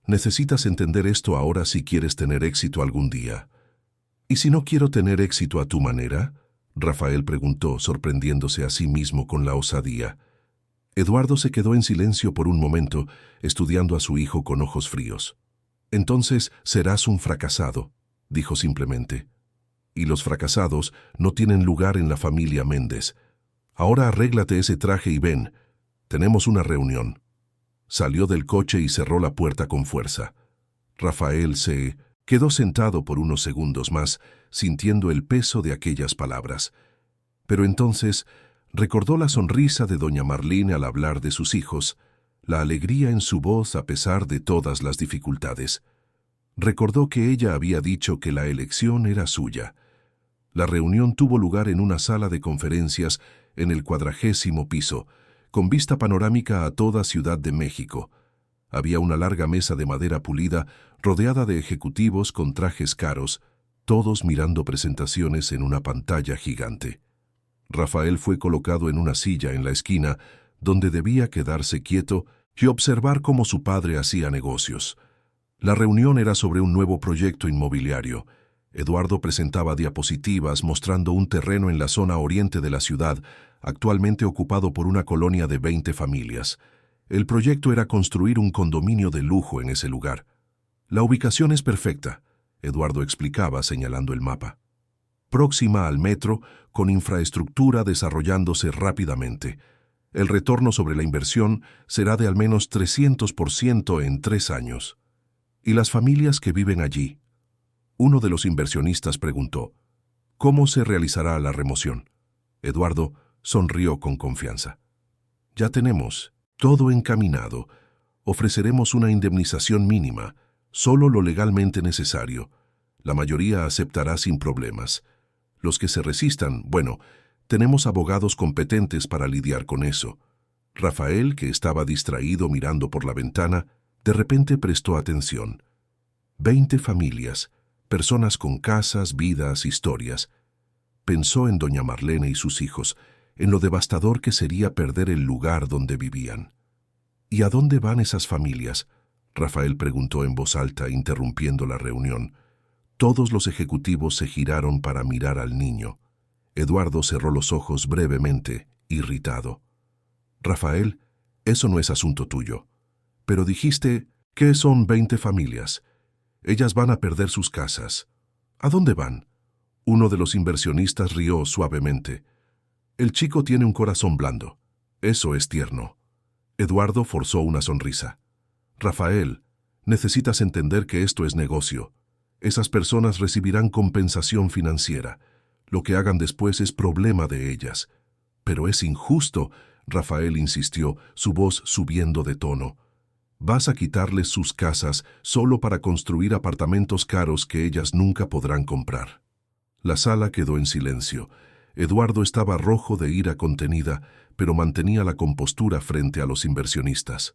Necesitas entender esto ahora si quieres tener éxito algún día». «¿Y si no quiero tener éxito a tu manera?», Rafael preguntó, sorprendiéndose a sí mismo con la osadía. Eduardo se quedó en silencio por un momento, estudiando a su hijo con ojos fríos. «Entonces serás un fracasado», dijo simplemente. «Y los fracasados no tienen lugar en la familia Méndez. Ahora arréglate ese traje y ven. Tenemos una reunión». Salió del coche y cerró la puerta con fuerza. Rafael se Quedó sentado por unos segundos más, sintiendo el peso de aquellas palabras. Pero entonces recordó la sonrisa de doña Marlene al hablar de sus hijos, la alegría en su voz a pesar de todas las dificultades. Recordó que ella había dicho que la elección era suya. La reunión tuvo lugar en una sala de conferencias en el 40º piso, con vista panorámica a toda Ciudad de México. Había una larga mesa de madera pulida, rodeada de ejecutivos con trajes caros, todos mirando presentaciones en una pantalla gigante. Rafael fue colocado en una silla en la esquina, donde debía quedarse quieto y observar cómo su padre hacía negocios. La reunión era sobre un nuevo proyecto inmobiliario. Eduardo presentaba diapositivas mostrando un terreno en la zona oriente de la ciudad, actualmente ocupado por una colonia de 20 familias. El proyecto era construir un condominio de lujo en ese lugar. La ubicación es perfecta, Eduardo explicaba señalando el mapa. Próxima al metro, con infraestructura desarrollándose rápidamente. El retorno sobre la inversión será de al menos 300% en 3 años. ¿Y las familias que viven allí? Uno de los inversionistas preguntó, ¿cómo se realizará la remoción? Eduardo sonrió con confianza. Ya tenemos todo encaminado. Ofreceremos una indemnización mínima, solo lo legalmente necesario. La mayoría aceptará sin problemas. Los que se resistan, bueno, tenemos abogados competentes para lidiar con eso. Rafael, que estaba distraído mirando por la ventana, de repente prestó atención. 20 familias, personas con casas, vidas, historias. Pensó en doña Marlene y sus hijos, en lo devastador que sería perder el lugar donde vivían. ¿Y a dónde van esas familias?, Rafael preguntó en voz alta, interrumpiendo la reunión. Todos los ejecutivos se giraron para mirar al niño. Eduardo cerró los ojos brevemente, irritado. Rafael, eso no es asunto tuyo. Pero dijiste que son 20 familias. Ellas van a perder sus casas. ¿A dónde van? Uno de los inversionistas rió suavemente. El chico tiene un corazón blando. Eso es tierno. Eduardo forzó una sonrisa. Rafael, necesitas entender que esto es negocio. Esas personas recibirán compensación financiera. Lo que hagan después es problema de ellas. Pero es injusto, Rafael insistió, su voz subiendo de tono. Vas a quitarles sus casas solo para construir apartamentos caros que ellas nunca podrán comprar. La sala quedó en silencio. Eduardo estaba rojo de ira contenida, pero mantenía la compostura frente a los inversionistas.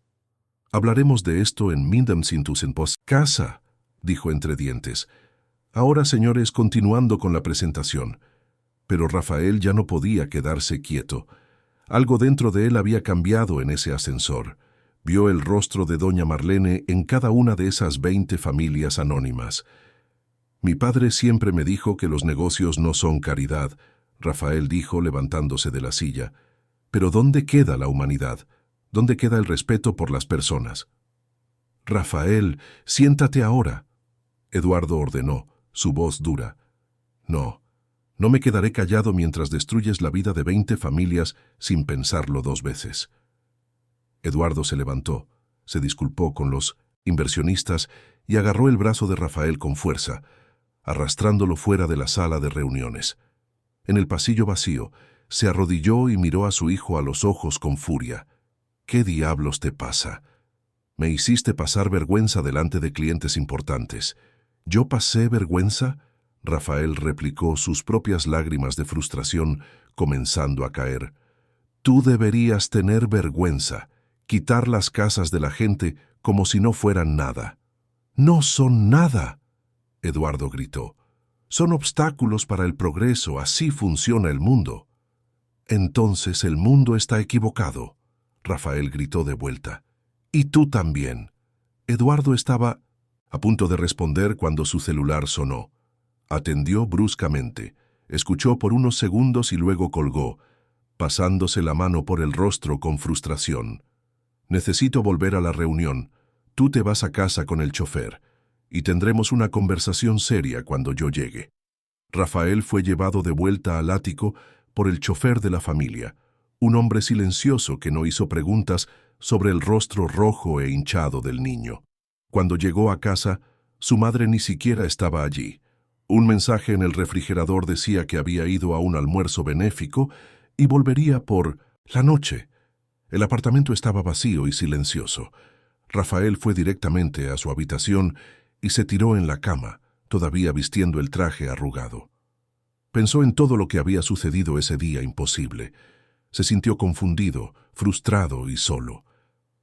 Hablaremos de esto en Mindamsintus en pos. Casa, dijo entre dientes. Ahora, señores, continuando con la presentación. Pero Rafael ya no podía quedarse quieto. Algo dentro de él había cambiado en ese ascensor. Vio el rostro de doña Marlene en cada una de esas 20 familias anónimas. Mi padre siempre me dijo que los negocios no son caridad, Rafael dijo levantándose de la silla. Pero ¿dónde queda la humanidad? ¿Dónde queda el respeto por las personas? Rafael, siéntate ahora. Eduardo ordenó, su voz dura. No me quedaré callado mientras destruyes la vida de 20 familias sin pensarlo 2 veces. Eduardo se levantó, se disculpó con los inversionistas y agarró el brazo de Rafael con fuerza, arrastrándolo fuera de la sala de reuniones. En el pasillo vacío, se arrodilló y miró a su hijo a los ojos con furia. ¿Qué diablos te pasa? Me hiciste pasar vergüenza delante de clientes importantes. ¿Yo pasé vergüenza? Rafael replicó, sus propias lágrimas de frustración comenzando a caer. Tú deberías tener vergüenza, quitar las casas de la gente como si no fueran nada. No son nada, Eduardo gritó. Son obstáculos para el progreso, así funciona el mundo. Entonces el mundo está equivocado, Rafael gritó de vuelta. Y tú también. Eduardo estaba a punto de responder cuando su celular sonó. Atendió bruscamente, escuchó por unos segundos y luego colgó, pasándose la mano por el rostro con frustración. Necesito volver a la reunión. Tú te vas a casa con el chofer y tendremos una conversación seria cuando yo llegue. Rafael fue llevado de vuelta al ático por el chofer de la familia, un hombre silencioso que no hizo preguntas sobre el rostro rojo e hinchado del niño. Cuando llegó a casa, Su madre ni siquiera estaba allí. Un mensaje en el refrigerador decía que había ido a un almuerzo benéfico y volvería por la noche. El apartamento estaba vacío y silencioso. Rafael fue directamente a su habitación y se tiró en la cama, todavía vistiendo el traje arrugado. Pensó en todo lo que había sucedido ese día imposible. Se sintió confundido, frustrado y solo.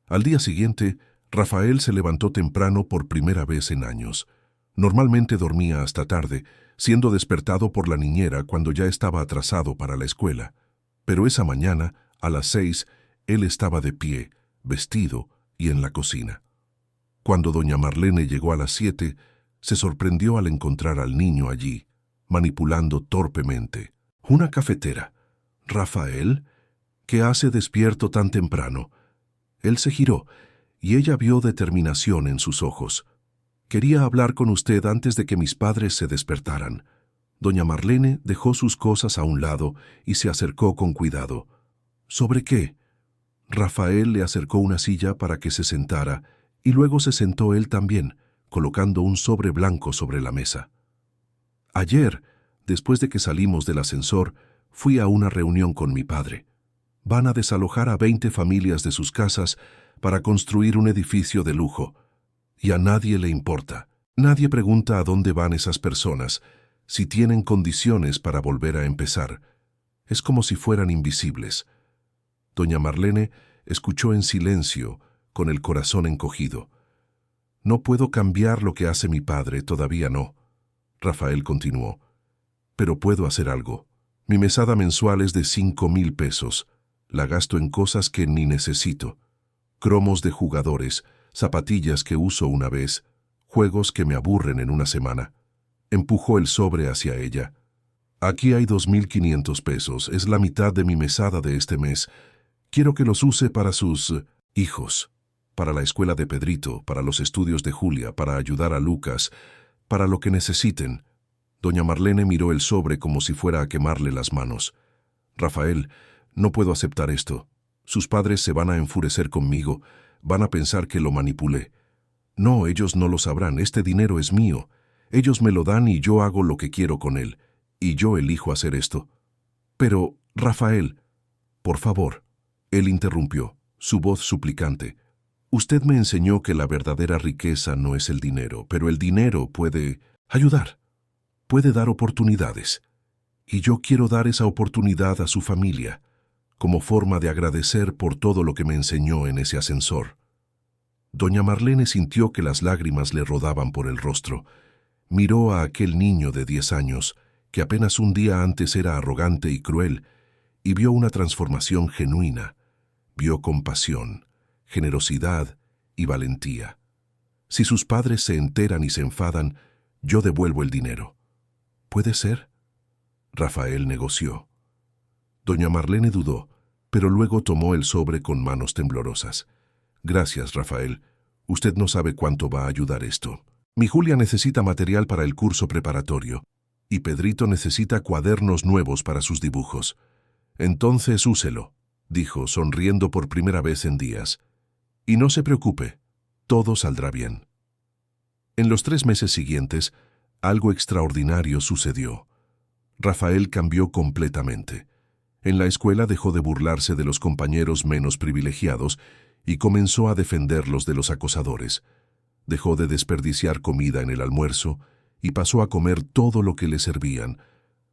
Al día siguiente, Rafael se levantó temprano por primera vez en años. Normalmente dormía hasta tarde, siendo despertado por la niñera cuando ya estaba atrasado para la escuela. Pero esa mañana, a las 6, él estaba de pie, vestido y en la cocina. Cuando doña Marlene llegó a las 7, se sorprendió al encontrar al niño allí, manipulando torpemente una cafetera. «Rafael, ¿qué hace despierto tan temprano?» Él se giró, y ella vio determinación en sus ojos. «Quería hablar con usted antes de que mis padres se despertaran». Doña Marlene dejó sus cosas a un lado y se acercó con cuidado. «¿Sobre qué?» Rafael le acercó una silla para que se sentara, y luego se sentó él también, colocando un sobre blanco sobre la mesa. «Ayer, después de que salimos del ascensor, fui a una reunión con mi padre. Van a desalojar a 20 familias de sus casas para construir un edificio de lujo. Y a nadie le importa. Nadie pregunta a dónde van esas personas, si tienen condiciones para volver a empezar. Es como si fueran invisibles». Doña Marlene escuchó en silencio, con el corazón encogido. «No puedo cambiar lo que hace mi padre, todavía no». Rafael continuó. «Pero puedo hacer algo. Mi mesada mensual es de 5,000 pesos. La gasto en cosas que ni necesito. Cromos de jugadores, zapatillas que uso una vez, juegos que me aburren en una semana». Empujó el sobre hacia ella. «Aquí hay 2,500 pesos. Es la mitad de mi mesada de este mes. Quiero que los use para sus hijos, para la escuela de Pedrito, para los estudios de Julia, para ayudar a Lucas, para lo que necesiten». Doña Marlene miró el sobre como si fuera a quemarle las manos. «Rafael, no puedo aceptar esto. Sus padres se van a enfurecer conmigo, van a pensar que lo manipulé. No, ellos no lo sabrán, este dinero es mío. Ellos me lo dan y yo hago lo que quiero con él, y yo elijo hacer esto». «Pero, Rafael, por favor», él interrumpió, su voz suplicante. «Usted me enseñó que la verdadera riqueza no es el dinero, pero el dinero puede ayudar, puede dar oportunidades. Y yo quiero dar esa oportunidad a su familia, como forma de agradecer por todo lo que me enseñó en ese ascensor». Doña Marlene sintió que las lágrimas le rodaban por el rostro. Miró a aquel niño de 10 años, que apenas un día antes era arrogante y cruel, y vio una transformación genuina. Vio compasión, generosidad y valentía. «Si sus padres se enteran y se enfadan, yo devuelvo el dinero». «¿Puede ser?». Rafael negoció. Doña Marlene dudó, pero luego tomó el sobre con manos temblorosas. «Gracias, Rafael. Usted no sabe cuánto va a ayudar esto. Mi Julia necesita material para el curso preparatorio, y Pedrito necesita cuadernos nuevos para sus dibujos. Entonces úselo», dijo, sonriendo por primera vez en días. «Y no se preocupe, todo saldrá bien». En los 3 meses siguientes, algo extraordinario sucedió. Rafael cambió completamente. En la escuela dejó de burlarse de los compañeros menos privilegiados y comenzó a defenderlos de los acosadores. Dejó de desperdiciar comida en el almuerzo y pasó a comer todo lo que le servían.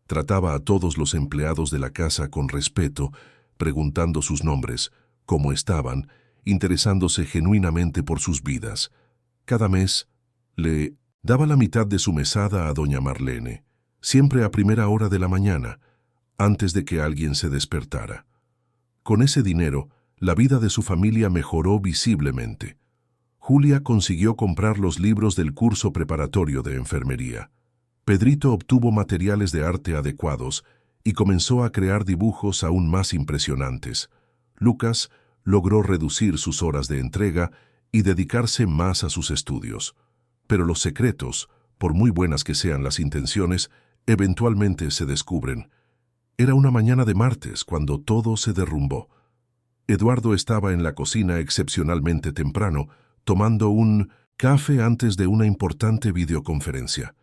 Trataba a todos los empleados de la casa con respeto, preguntando sus nombres, cómo estaban, interesándose genuinamente por sus vidas. Cada mes le daba la mitad de su mesada a doña Marlene, siempre a primera hora de la mañana, antes de que alguien se despertara. Con ese dinero, la vida de su familia mejoró visiblemente. Julia consiguió comprar los libros del curso preparatorio de enfermería. Pedrito obtuvo materiales de arte adecuados y comenzó a crear dibujos aún más impresionantes. Lucas logró reducir sus horas de entrega y dedicarse más a sus estudios. Pero los secretos, por muy buenas que sean las intenciones, eventualmente se descubren. Era una mañana de martes cuando todo se derrumbó. Eduardo estaba en la cocina excepcionalmente temprano, tomando un Café antes de una importante videoconferencia.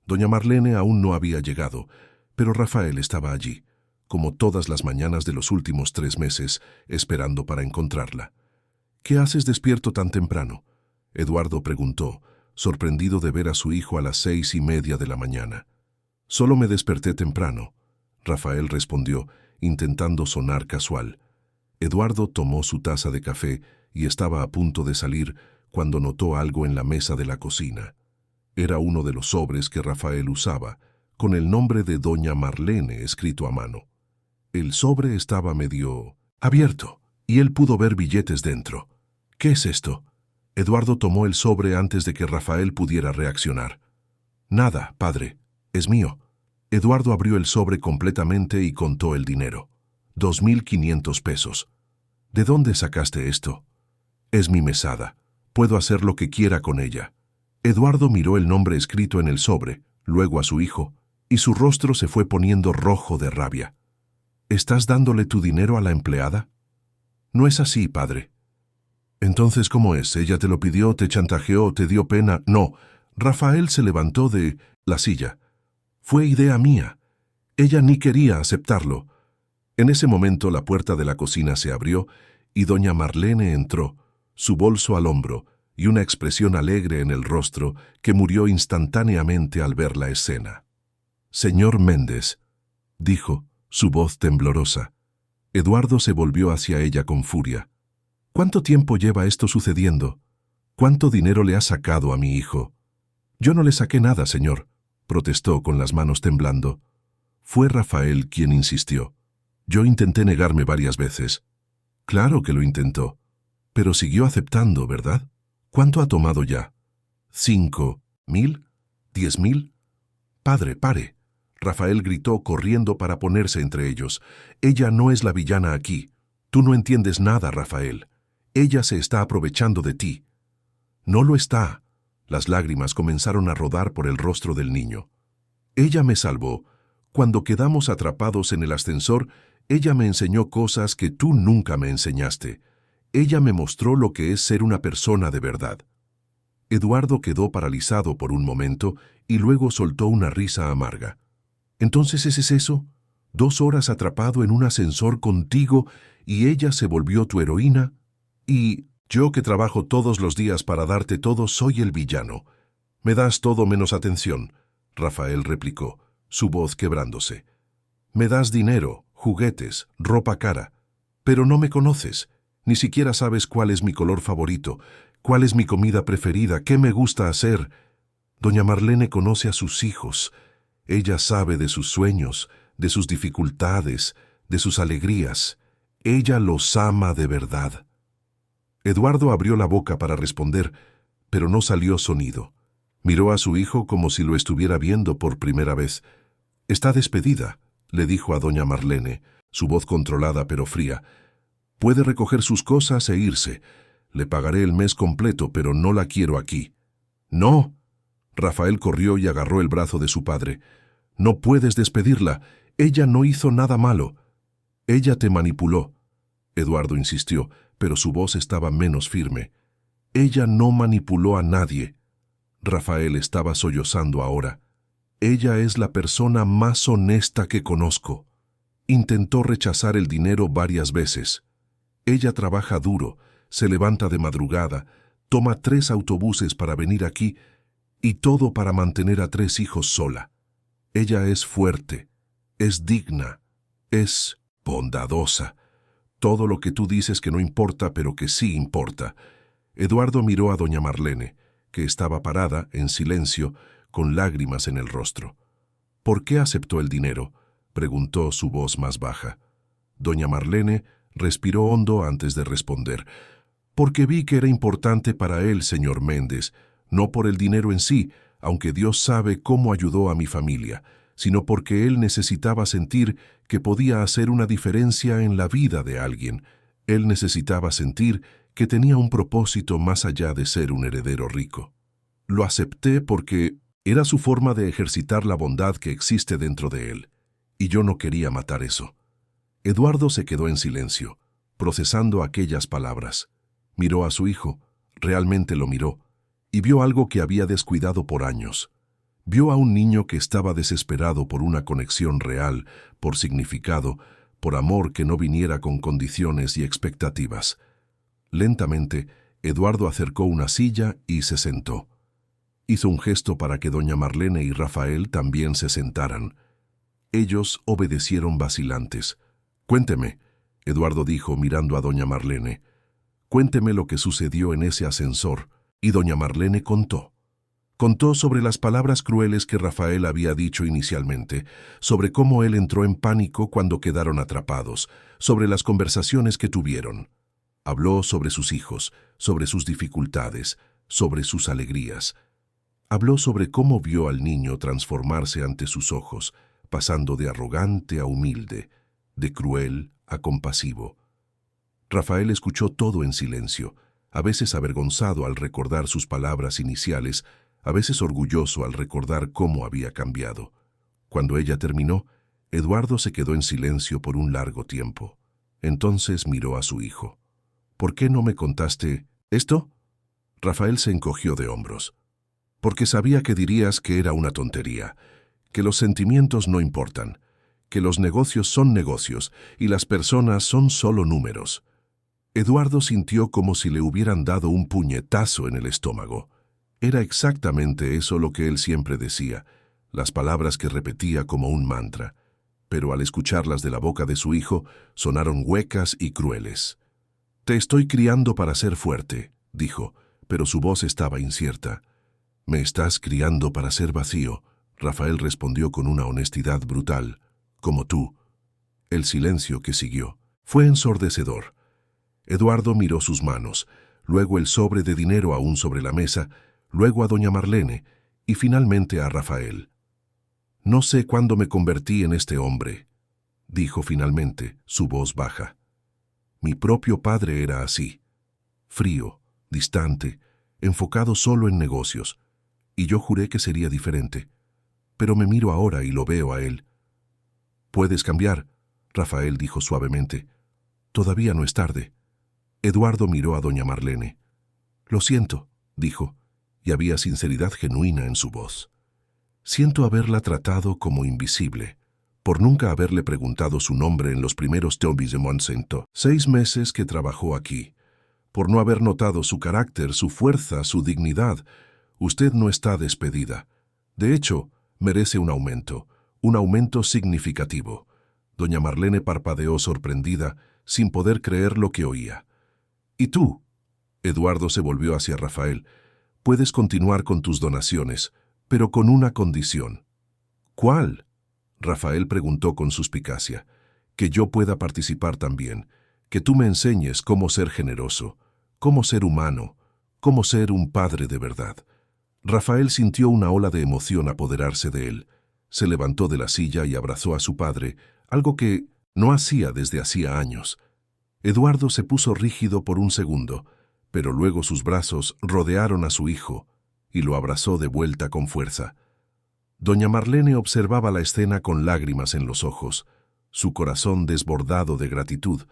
Doña Marlene aún no había llegado, pero Rafael estaba allí, como todas las mañanas de los últimos 3 meses, esperando para encontrarla. «¿Qué haces despierto tan temprano?», Eduardo preguntó, sorprendido de ver a su hijo a las 6:30 de la mañana. «Solo me desperté temprano», Rafael respondió, intentando sonar casual. Eduardo tomó su taza de café y estaba a punto de salir cuando notó algo en la mesa de la cocina. Era uno de los sobres que Rafael usaba, con el nombre de Doña Marlene escrito a mano. El sobre estaba medio abierto, y él pudo ver billetes dentro. «¿Qué es esto?». Eduardo tomó el sobre antes de que Rafael pudiera reaccionar. «Nada, padre, es mío». Eduardo abrió el sobre completamente y contó el dinero. 2.500 pesos. «¿De dónde sacaste esto?». «Es mi mesada. Puedo hacer lo que quiera con ella». Eduardo miró el nombre escrito en el sobre, luego a su hijo, y su rostro se fue poniendo rojo de rabia. «¿Estás dándole tu dinero a la empleada?». «No es así, padre». «Entonces, ¿cómo es? ¿Ella te lo pidió, te chantajeó, te dio pena?». «No». Rafael se levantó de la silla. «Fue idea mía. Ella ni quería aceptarlo». En ese momento la puerta de la cocina se abrió y doña Marlene entró, su bolso al hombro y una expresión alegre en el rostro que murió instantáneamente al ver la escena. «Señor Méndez», dijo, su voz temblorosa. Eduardo se volvió hacia ella con furia. «¿Cuánto tiempo lleva esto sucediendo? ¿Cuánto dinero le ha sacado a mi hijo?». «Yo no le saqué nada, señor», protestó con las manos temblando. Fue Rafael quien insistió. «Yo intenté negarme varias veces». «Claro que lo intentó, pero siguió aceptando, ¿verdad? ¿Cuánto ha tomado ya?». «5.000, 10.000. «Padre, pare», Rafael gritó corriendo para ponerse entre ellos. «Ella no es la villana aquí. Tú no entiendes nada, Rafael. Ella se está aprovechando de ti». «No lo está». Las lágrimas comenzaron a rodar por el rostro del niño. «Ella me salvó. Cuando quedamos atrapados en el ascensor, ella me enseñó cosas que tú nunca me enseñaste. Ella me mostró lo que es ser una persona de verdad». Eduardo quedó paralizado por un momento y luego soltó una risa amarga. «¿Entonces ese es eso? 2 horas atrapado en un ascensor contigo y ella se volvió tu heroína? Y yo que trabajo todos los días para darte todo soy el villano. Me das todo menos atención», Rafael replicó, su voz quebrándose. «Me das dinero, juguetes, ropa cara, pero no me conoces. Ni siquiera sabes cuál es mi color favorito, cuál es mi comida preferida, qué me gusta hacer. Doña Marlene conoce a sus hijos. Ella sabe de sus sueños, de sus dificultades, de sus alegrías. Ella los ama de verdad». Eduardo abrió la boca para responder, pero no salió sonido. Miró a su hijo como si lo estuviera viendo por primera vez. «Está despedida», le dijo a doña Marlene, su voz controlada pero fría. «Puede recoger sus cosas e irse. Le pagaré el mes completo, pero no la quiero aquí». «No». Rafael corrió y agarró el brazo de su padre. «No puedes despedirla. Ella no hizo nada malo. Ella te manipuló». Eduardo insistió, pero su voz estaba menos firme. «Ella no manipuló a nadie». Rafael estaba sollozando ahora. «Ella es la persona más honesta que conozco. Intentó rechazar el dinero varias veces. Ella trabaja duro, se levanta de madrugada, toma 3 autobuses para venir aquí y todo para mantener a 3 hijos sola. Ella es fuerte, es digna, es bondadosa. Todo lo que tú dices que no importa, pero que sí importa». Eduardo miró a doña Marlene, que estaba parada, en silencio, con lágrimas en el rostro. «¿Por qué aceptó el dinero?», preguntó su voz más baja. Doña Marlene respiró hondo antes de responder. «Porque vi que era importante para él, señor Méndez, no por el dinero en sí, aunque Dios sabe cómo ayudó a mi familia, sino porque él necesitaba sentir que podía hacer una diferencia en la vida de alguien. Él necesitaba sentir que tenía un propósito más allá de ser un heredero rico. Lo acepté porque era su forma de ejercitar la bondad que existe dentro de él, y yo no quería matar eso». Eduardo se quedó en silencio, procesando aquellas palabras. Miró a su hijo, realmente lo miró, y vio algo que había descuidado por años. Vio a un niño que estaba desesperado por una conexión real, por significado, por amor que no viniera con condiciones y expectativas. Lentamente, Eduardo acercó una silla y se sentó. Hizo un gesto para que doña Marlene y Rafael también se sentaran. Ellos obedecieron vacilantes. «Cuénteme», Eduardo dijo mirando a doña Marlene. «Cuénteme lo que sucedió en ese ascensor». Y doña Marlene contó. Contó sobre las palabras crueles que Rafael había dicho inicialmente, sobre cómo él entró en pánico cuando quedaron atrapados, sobre las conversaciones que tuvieron. Habló sobre sus hijos, sobre sus dificultades, sobre sus alegrías. Habló sobre cómo vio al niño transformarse ante sus ojos, pasando de arrogante a humilde, de cruel a compasivo. Rafael escuchó todo en silencio, a veces avergonzado al recordar sus palabras iniciales, a veces orgulloso al recordar cómo había cambiado. Cuando ella terminó, Eduardo se quedó en silencio por un largo tiempo. Entonces miró a su hijo. «¿Por qué no me contaste esto?» Rafael se encogió de hombros. «Porque sabía que dirías que era una tontería, que los sentimientos no importan, que los negocios son negocios y las personas son solo números». Eduardo sintió como si le hubieran dado un puñetazo en el estómago. Era exactamente eso lo que él siempre decía, las palabras que repetía como un mantra, pero al escucharlas de la boca de su hijo, sonaron huecas y crueles. «Te estoy criando para ser fuerte», dijo, pero su voz estaba incierta. «Me estás criando para ser vacío», Rafael respondió con una honestidad brutal, «como tú». El silencio que siguió fue ensordecedor. Eduardo miró sus manos, luego el sobre de dinero aún sobre la mesa, luego a doña Marlene y finalmente a Rafael. «No sé cuándo me convertí en este hombre», dijo finalmente, su voz baja. «Mi propio padre era así, frío, distante, enfocado solo en negocios, y yo juré que sería diferente. Pero me miro ahora y lo veo a él». «Puedes cambiar», Rafael dijo suavemente. «Todavía no es tarde». Eduardo miró a doña Marlene. «Lo siento», dijo, y había sinceridad genuina en su voz. «Siento haberla tratado como invisible, por nunca haberle preguntado su nombre en los primeros Tobis de Monsanto, 6 meses que trabajó aquí, por no haber notado su carácter, su fuerza, su dignidad. Usted no está despedida. De hecho, merece un aumento significativo». Doña Marlene parpadeó sorprendida, sin poder creer lo que oía. «¿Y tú?» Eduardo se volvió hacia Rafael. «Puedes continuar con tus donaciones, pero con una condición». «¿Cuál?», Rafael preguntó con suspicacia. «Que yo pueda participar también, que tú me enseñes cómo ser generoso, cómo ser humano, cómo ser un padre de verdad». Rafael sintió una ola de emoción apoderarse de él. Se levantó de la silla y abrazó a su padre, algo que no hacía desde hacía años. Eduardo se puso rígido por un segundo, pero luego sus brazos rodearon a su hijo y lo abrazó de vuelta con fuerza. Doña Marlene observaba la escena con lágrimas en los ojos, su corazón desbordado de gratitud.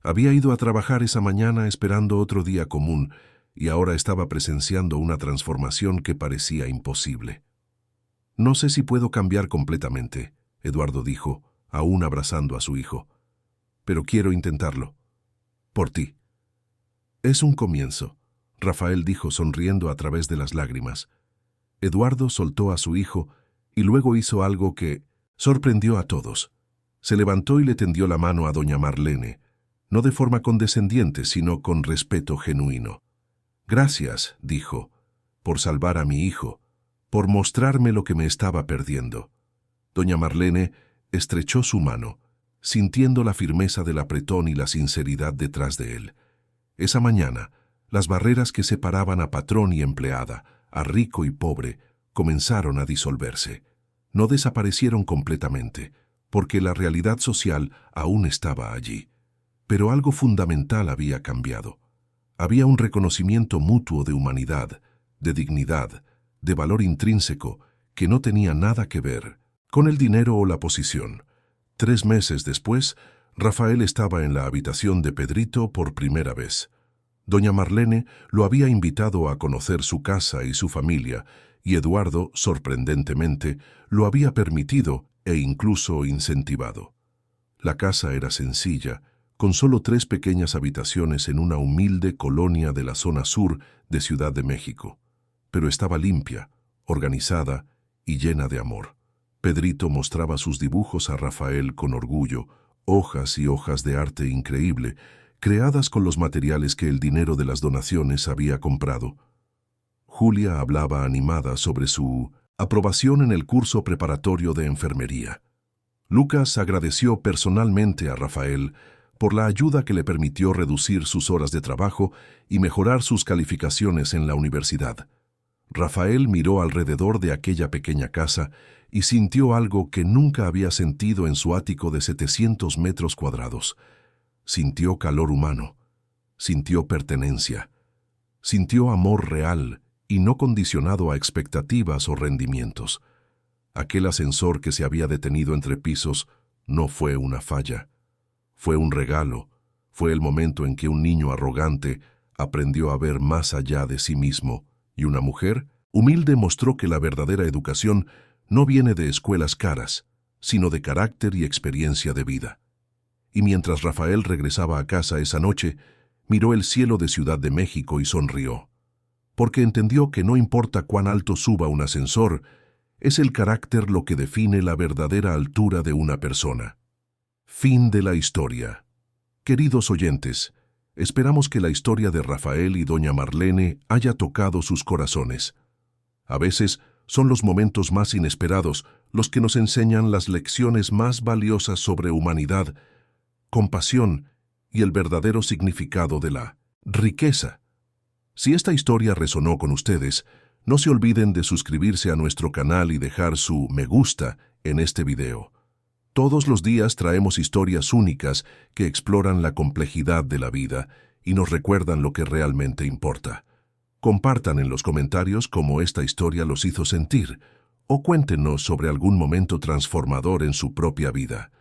Había ido a trabajar esa mañana esperando otro día común y ahora estaba presenciando una transformación que parecía imposible. «No sé si puedo cambiar completamente», Eduardo dijo, aún abrazando a su hijo, «pero quiero intentarlo. Por ti». «Es un comienzo», Rafael dijo sonriendo a través de las lágrimas. Eduardo soltó a su hijo y luego hizo algo que sorprendió a todos. Se levantó y le tendió la mano a doña Marlene, no de forma condescendiente, sino con respeto genuino. «Gracias», dijo, «por salvar a mi hijo, por mostrarme lo que me estaba perdiendo». Doña Marlene estrechó su mano, sintiendo la firmeza del apretón y la sinceridad detrás de él. Esa mañana, las barreras que separaban a patrón y empleada, a rico y pobre, comenzaron a disolverse. No desaparecieron completamente, porque la realidad social aún estaba allí. Pero algo fundamental había cambiado. Había un reconocimiento mutuo de humanidad, de dignidad, de valor intrínseco, que no tenía nada que ver con el dinero o la posición. 3 meses después, Rafael estaba en la habitación de Pedrito por primera vez. Doña Marlene lo había invitado a conocer su casa y su familia, y Eduardo, sorprendentemente, lo había permitido e incluso incentivado. La casa era sencilla, con solo 3 pequeñas habitaciones en una humilde colonia de la zona sur de Ciudad de México, pero estaba limpia, organizada y llena de amor. Pedrito mostraba sus dibujos a Rafael con orgullo, hojas y hojas de arte increíble, creadas con los materiales que el dinero de las donaciones había comprado. Julia hablaba animada sobre su aprobación en el curso preparatorio de enfermería. Lucas agradeció personalmente a Rafael por la ayuda que le permitió reducir sus horas de trabajo y mejorar sus calificaciones en la universidad. Rafael miró alrededor de aquella pequeña casa y sintió algo que nunca había sentido en su ático de 700 metros cuadrados. Sintió calor humano, sintió pertenencia, sintió amor real y no condicionado a expectativas o rendimientos. Aquel ascensor que se había detenido entre pisos no fue una falla. Fue un regalo, fue el momento en que un niño arrogante aprendió a ver más allá de sí mismo, y una mujer humilde mostró que la verdadera educación no viene de escuelas caras, sino de carácter y experiencia de vida. Y mientras Rafael regresaba a casa esa noche, miró el cielo de Ciudad de México y sonrió, porque entendió que no importa cuán alto suba un ascensor, es el carácter lo que define la verdadera altura de una persona. Fin de la historia. Queridos oyentes, esperamos que la historia de Rafael y doña Marlene haya tocado sus corazones. A veces son los momentos más inesperados los que nos enseñan las lecciones más valiosas sobre humanidad, compasión y el verdadero significado de la riqueza. Si esta historia resonó con ustedes, no se olviden de suscribirse a nuestro canal y dejar su me gusta en este video. Todos los días traemos historias únicas que exploran la complejidad de la vida y nos recuerdan lo que realmente importa. Compartan en los comentarios cómo esta historia los hizo sentir, o cuéntenos sobre algún momento transformador en su propia vida.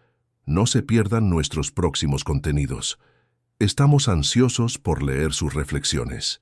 No se pierdan nuestros próximos contenidos. Estamos ansiosos por leer sus reflexiones.